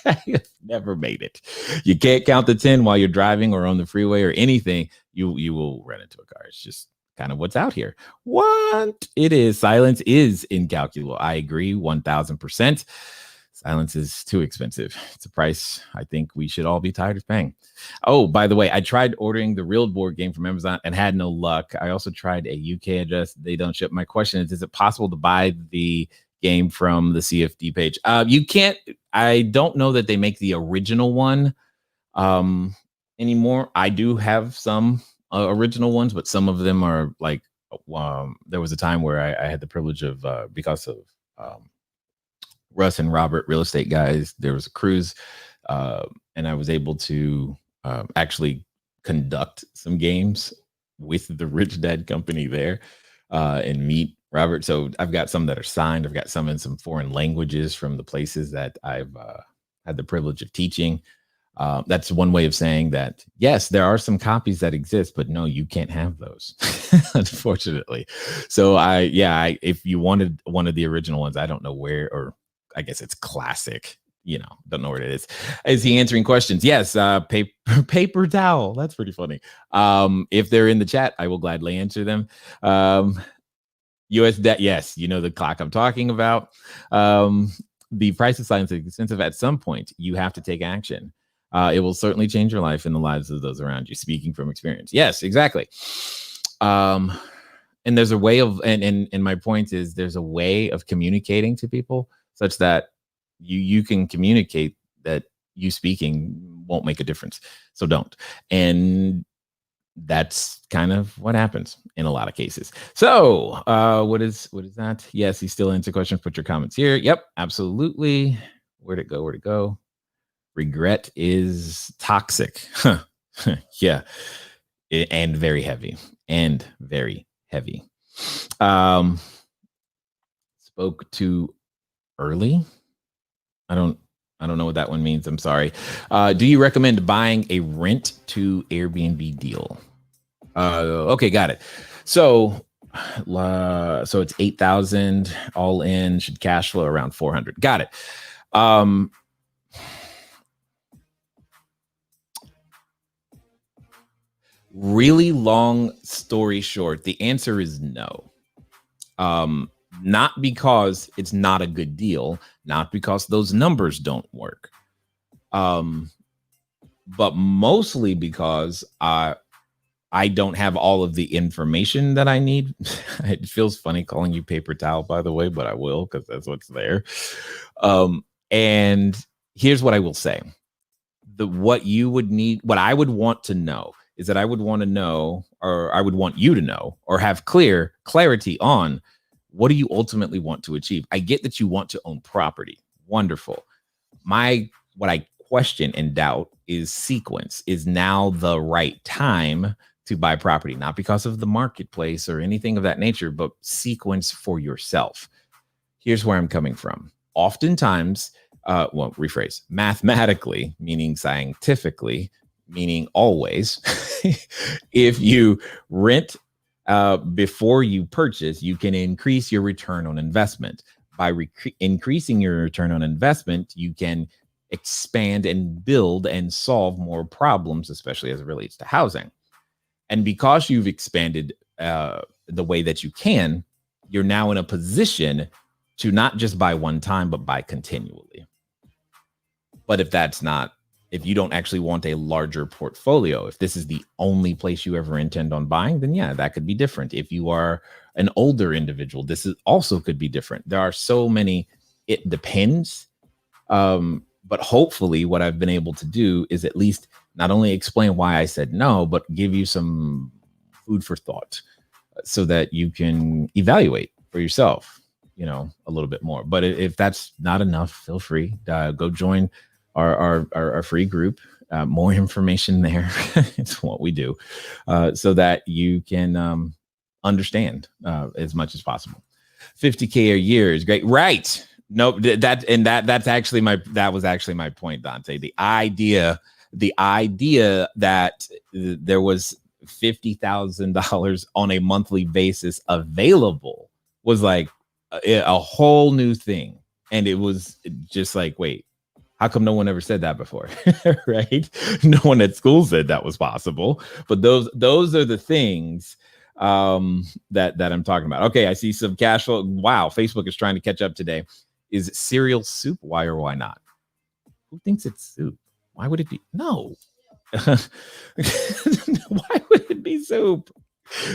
I've never made it. You can't count to 10 while you're driving or on the freeway or anything. You will run into a car. It's just kind of what's out here. What it is. Silence is incalculable. I agree 1000%. Silence is too expensive. It's a price I think we should all be tired of paying. Oh, by the way, I tried ordering the real board game from Amazon and had no luck. I also tried a UK address. They don't ship. My question is it possible to buy the game from the CFD page? You can't. I don't know that they make the original one anymore. I do have some original ones, but some of them are like, there was a time where I had the privilege of, because of Russ and Robert, real estate guys, there was a cruise, and I was able to actually conduct some games with the Rich Dad Company there and meet Robert. So I've got some that are signed. I've got some in some foreign languages from the places that I've had the privilege of teaching. That's one way of saying that, yes, there are some copies that exist, but no, you can't have those, unfortunately. So if you wanted one of the original ones, I don't know where, or I guess it's classic, don't know where it is. Is he answering questions? Yes. Paper towel. That's pretty funny. If they're in the chat, I will gladly answer them. US debt. Yes. The clock I'm talking about. The price of silence is expensive. At some point, you have to take action. It will certainly change your life and the lives of those around you. Speaking from experience. Yes, exactly. And there's a way of, and my point is, there's a way of communicating to people such that you can communicate that you speaking won't make a difference. So don't. And that's kind of what happens in a lot of cases. So what is that? Yes, he's still answering questions. Put your comments here. Yep, absolutely. Where'd it go? Regret is toxic. Yeah. And very heavy. Spoke too early. I don't know what that one means. I'm sorry. Do you recommend buying a rent to Airbnb deal? Okay, got it. So it's 8,000 all in, should cash flow around 400. Got it. Really long story short, the answer is no. Not because it's not a good deal, not because those numbers don't work. but mostly because I don't have all of the information that I need. It feels funny calling you paper towel, by the way, but I will, because that's what's there. And here's what I will say. What you would need, what I would want to know is that I would want to know, or I would want you to know, or have clarity on what do you ultimately want to achieve. I get that you want to own property. Wonderful. What I question and doubt is sequence. Is now the right time to buy property? Not because of the marketplace or anything of that nature, but sequence for yourself. Here's where I'm coming from. Oftentimes, rephrase, mathematically, meaning scientifically, meaning always, if you rent before you purchase, you can increase your return on investment. By increasing your return on investment, you can expand and build and solve more problems, especially as it relates to housing. And because you've expanded the way that you can, you're now in a position to not just buy one time, but buy continually. But if you don't actually want a larger portfolio, if this is the only place you ever intend on buying, then yeah, that could be different. If you are an older individual, this is also could be different. There are so many, it depends. But hopefully what I've been able to do is at least not only explain why I said no, but give you some food for thought so that you can evaluate for yourself, a little bit more. But if that's not enough, feel free, go join our free group. More information there. It's what we do, so that you can understand as much as possible. 50K a year is great, right? Nope. That was actually my point, Dante. The idea that there was $50,000 on a monthly basis available was like a whole new thing, and it was just like, wait, how come no one ever said that before? Right? No one at school said that was possible. But those are the things that I'm talking about. Okay, I see some cash flow. Wow, Facebook is trying to catch up today. Is cereal soup? Why or why not? Who thinks it's soup? Why would it be? No. Why would it be soup?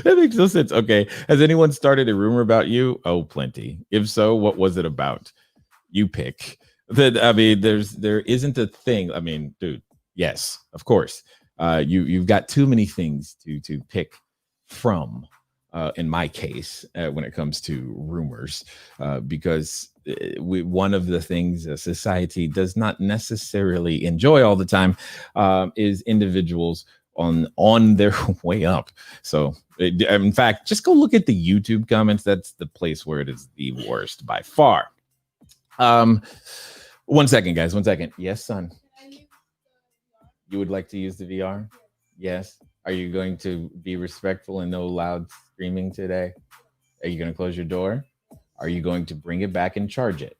That makes no sense. Okay. Has anyone started a rumor about you? Oh, plenty. If so, what was it about? You pick. There isn't a thing. I mean, dude, yes, of course. You've got too many things to pick from. In my case, when it comes to rumors, because one of the things a society does not necessarily enjoy all the time is individuals on their way up. So in fact, just go look at the YouTube comments. That's the place where it is the worst by far. 1 second, guys. 1 second. Yes, son. You would like to use the VR? Yes. Are you going to be respectful and no loud screaming today? Are you going to close your door? Are you going to bring it back and charge it?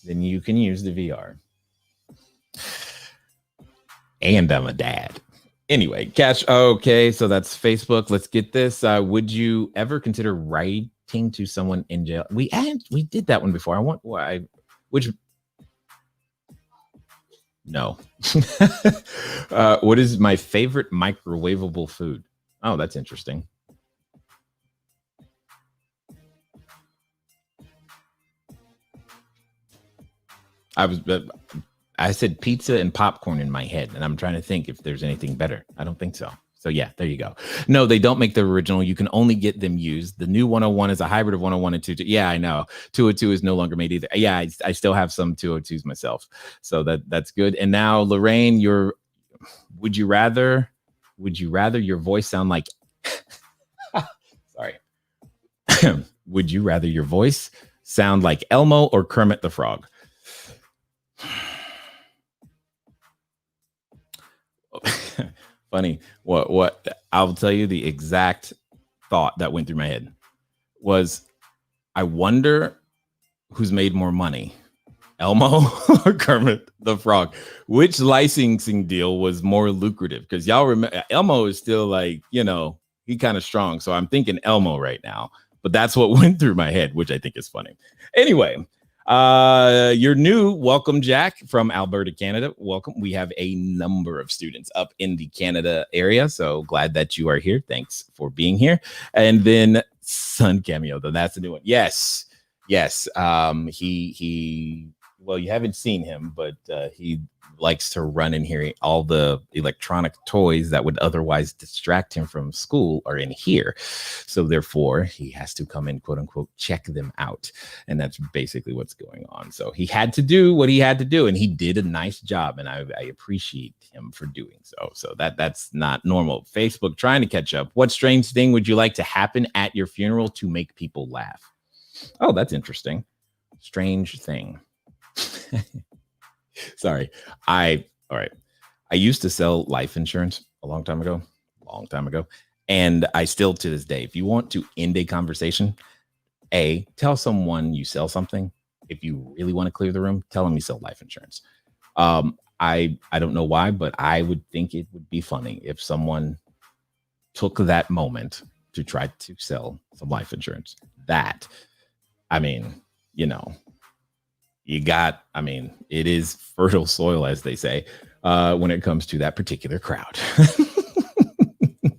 Then you can use the VR. And I'm a dad. Anyway, cash. Okay, so that's Facebook. Let's get this. Would you ever consider writing to someone in jail? We did that one before. No. What is my favorite microwavable food? Oh, that's interesting. I said pizza and popcorn in my head, and I'm trying to think if there's anything better. I don't think so. So yeah, there you go. No, they don't make the original. You can only get them used. The new 101 is a hybrid of 101 and 202. Yeah, I know. 202 is no longer made either. Yeah, I still have some 202s myself. So that's good. And now, Lorraine, would you rather your voice sound like sorry. Would you rather your voice sound like Elmo or Kermit the Frog? Funny. What I'll tell you, the exact thought that went through my head was, I wonder who's made more money, Elmo or Kermit the Frog. Which licensing deal was more lucrative? Because y'all remember, Elmo is still like, he kind of strong. So I'm thinking Elmo right now, but that's what went through my head, which I think is funny. Anyway, You're new. Welcome, Jack, from Alberta, Canada. Welcome. We have a number of students up in the Canada area, so glad that you are here. Thanks for being here. And then Sun Cameo, though, that's a new one. Yes. He well, you haven't seen him, but he likes to run in here. All the electronic toys that would otherwise distract him from school are in here. So therefore, he has to come and quote unquote check them out. And that's basically what's going on. So he had to do what he had to do, and he did a nice job. And I appreciate him for doing so. So that's not normal. Facebook trying to catch up. What strange thing would you like to happen at your funeral to make people laugh? Oh, that's interesting. Strange thing. Sorry. All right. I used to sell life insurance a long time ago. And I still, to this day, if you want to end a conversation, tell someone you sell something. If you really want to clear the room, tell them you sell life insurance. I don't know why, but I would think it would be funny if someone took that moment to try to sell some life insurance. It is fertile soil, as they say, when it comes to that particular crowd.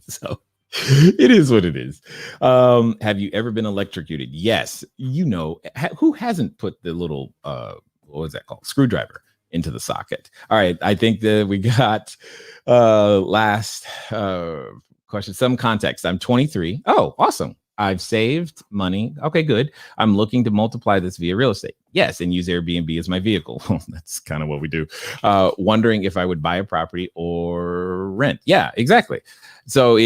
So it is what it is. Have you ever been electrocuted? Yes. Who hasn't put the little, what was that called? Screwdriver into the socket. All right. I think that we got last question. Some context. I'm 23. Oh, awesome. I've saved money. Okay, good. I'm looking to multiply this via real estate. Yes, and use Airbnb as my vehicle. That's kind of what we do. Wondering if I would buy a property or rent. Yeah, exactly. So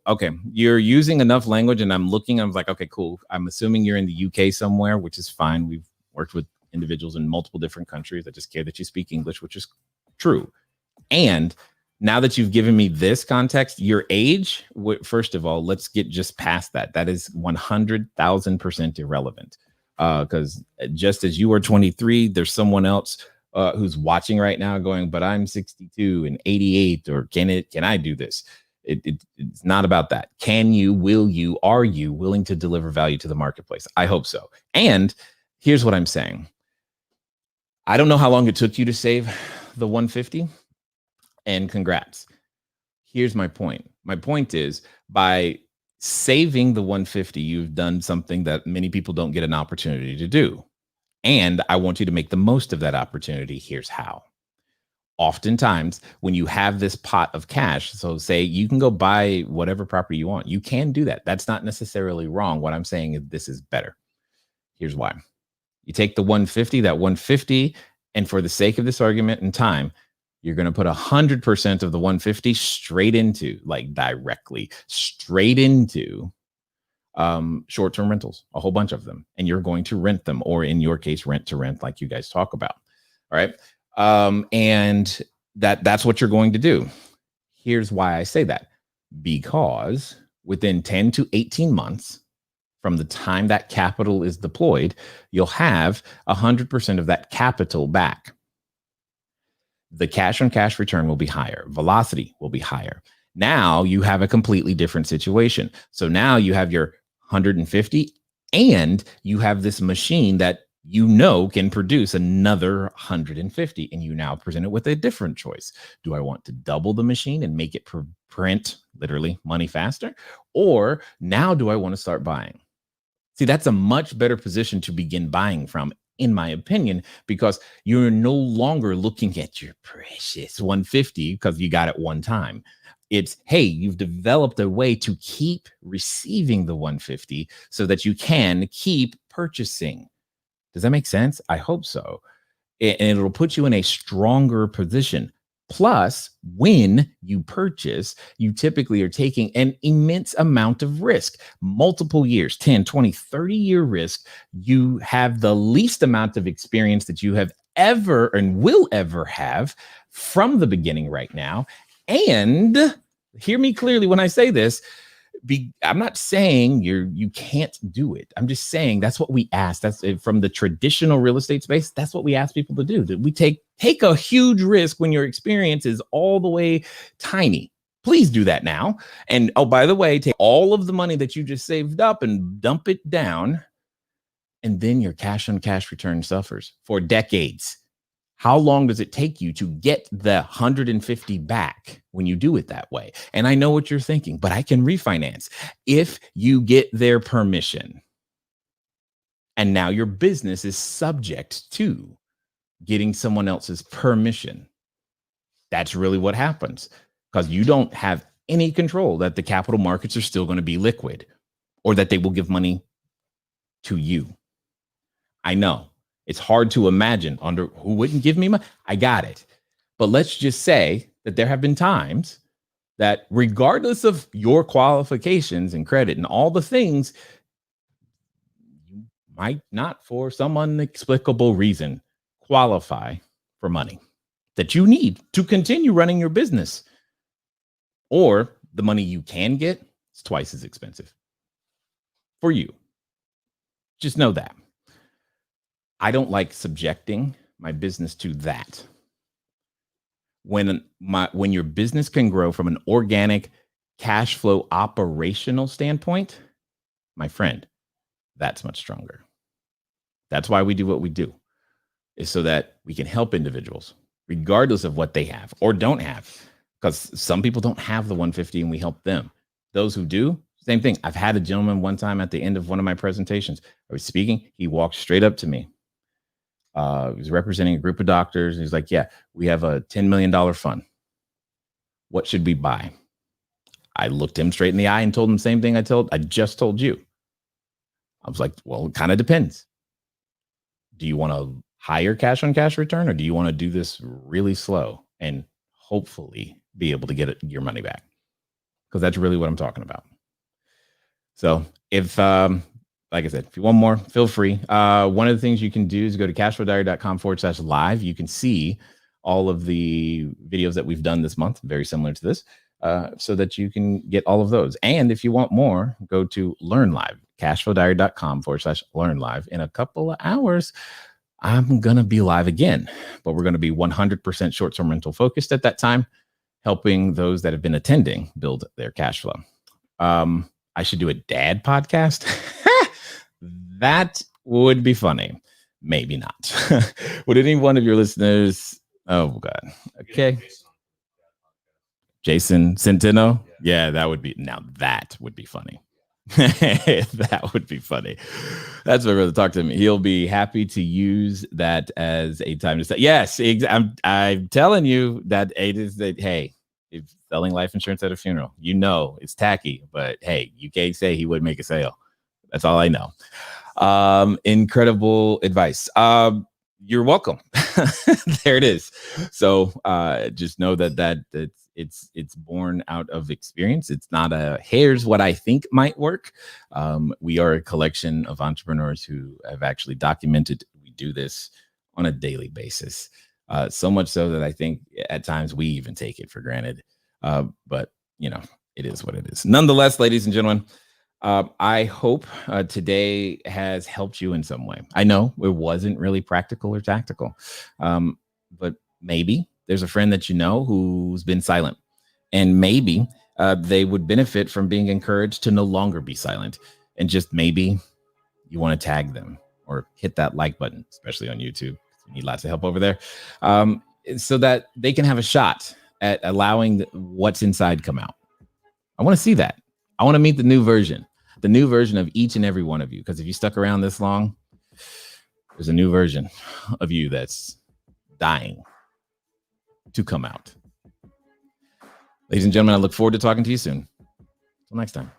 okay, you're using enough language, and I'm like, okay, cool. I'm assuming you're in the UK somewhere, which is fine. We've worked with individuals in multiple different countries. I just care that you speak English, which is true. And now that you've given me this context, your age, first of all, let's get just past that. That is 100,000% irrelevant. Because just as you are 23, there's someone else who's watching right now going, but I'm 62 and 88, or can I do this? It's not about that. Can you, will you, are you willing to deliver value to the marketplace? I hope so. And here's what I'm saying. I don't know how long it took you to save the 150. And congrats. Here's my point. My point is, by saving the 150, you've done something that many people don't get an opportunity to do. And I want you to make the most of that opportunity. Here's how. Oftentimes, when you have this pot of cash, so say you can go buy whatever property you want. You can do that. That's not necessarily wrong. What I'm saying is this is better. Here's why. You take the 150, and for the sake of this argument and time, you're going to put 100% of the 150 straight into, directly straight into short-term rentals, a whole bunch of them. And you're going to rent them, or in your case, rent to rent, like you guys talk about. All right. And that's what you're going to do. Here's why I say that. Because within 10 to 18 months from the time that capital is deployed, you'll have 100% of that capital back. The cash on cash return will be higher. Velocity will be higher. Now you have a completely different situation. So now you have your 150, and you have this machine that can produce another 150, and you now present it with a different choice. Do I want to double the machine and make it print literally money faster? Or now do I want to start buying? See, that's a much better position to begin buying from, in my opinion, because you're no longer looking at your precious 150 because you got it one time. It's, hey, you've developed a way to keep receiving the 150 so that you can keep purchasing. Does that make sense? I hope so. And it'll put you in a stronger position. Plus, when you purchase, you typically are taking an immense amount of risk, multiple years, 10, 20, 30-year risk. You have the least amount of experience that you have ever and will ever have from the beginning right now. And hear me clearly when I say this. I'm not saying you can't do it. I'm just saying that's what we ask. That's from the traditional real estate space. That's what we ask people to do. That we take a huge risk when your experience is all the way tiny. Please do that now. And oh, by the way, take all of the money that you just saved up and dump it down And then your cash on cash return suffers for decades. How long does it take you to get the 150 back when you do it that way? And I know what you're thinking, but I can refinance if you get their permission. And now your business is subject to getting someone else's permission. That's really what happens, because you don't have any control that the capital markets are still going to be liquid or that they will give money to you. I know it's hard to imagine under who wouldn't give me money. I got it. But let's just say that there have been times that regardless of your qualifications and credit and all the things, you might not, for some inexplicable reason, qualify for money that you need to continue running your business. Or the money you can get is twice as expensive for you. Just know that. I don't like subjecting my business to that. When your business can grow from an organic cash flow operational standpoint, my friend, that's much stronger. That's why we do what we do, is so that we can help individuals regardless of what they have or don't have. Because some people don't have the 150 and we help them. Those who do, same thing. I've had a gentleman one time at the end of one of my presentations. I was speaking. He walked straight up to me. He was representing a group of doctors. He's like, yeah, we have a $10 million fund. What should we buy? I looked him straight in the eye and told him the same thing I just told you. I was like, well, it kind of depends. Do you want a higher cash on cash return, or do you want to do this really slow and hopefully be able to get your money back? Because that's really what I'm talking about. So if, like I said, if you want more, feel free. One of the things you can do is go to cashflowdiary.com/live. You can see all of the videos that we've done this month, very similar to this, so that you can get all of those. And if you want more, go to Learn Live, cashflowdiary.com/learn live. In a couple of hours, I'm going to be live again, but we're going to be 100% short-term rental focused at that time, helping those that have been attending build their cash flow. I should do a dad podcast. That would be funny. Maybe not. Would any one of your listeners? Oh God. Okay. Jason Centeno. Yeah, that would be funny. That would be funny. That's what I'd rather talk to him. He'll be happy to use that as a time to say, yes, I'm telling you that it is that, hey, if selling life insurance at a funeral, it's tacky, but hey, you can't say he would make a sale. That's all I know. Incredible advice. You're welcome. There it is. So just know that it's born out of experience. It's not here's what I think might work. We are a collection of entrepreneurs who have actually documented we do this on a daily basis. So much so that I think at times we even take it for granted. But it is what it is. Nonetheless, ladies and gentlemen, I hope today has helped you in some way. I know it wasn't really practical or tactical, but maybe there's a friend that you know who's been silent, and maybe they would benefit from being encouraged to no longer be silent. And just maybe you want to tag them or hit that like button, especially on YouTube. We need lots of help over there, so that they can have a shot at allowing what's inside come out. I want to see that. I want to meet the new version of each and every one of you. Because if you stuck around this long, there's a new version of you that's dying to come out. Ladies and gentlemen, I look forward to talking to you soon. Until next time.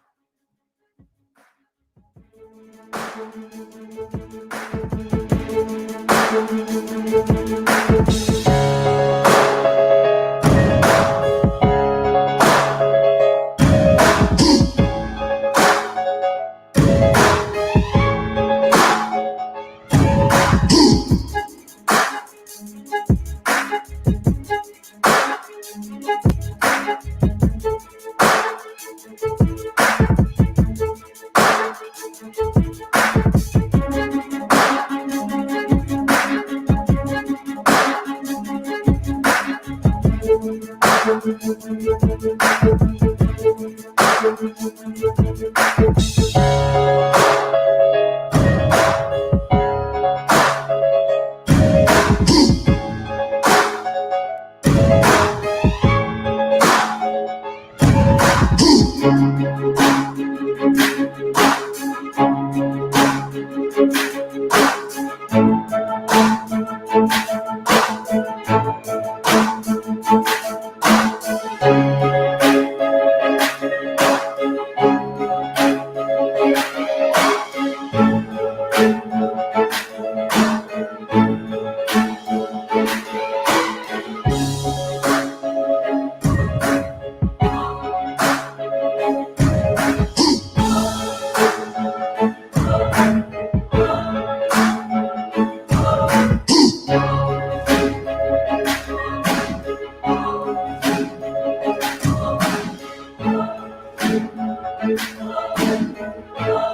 you.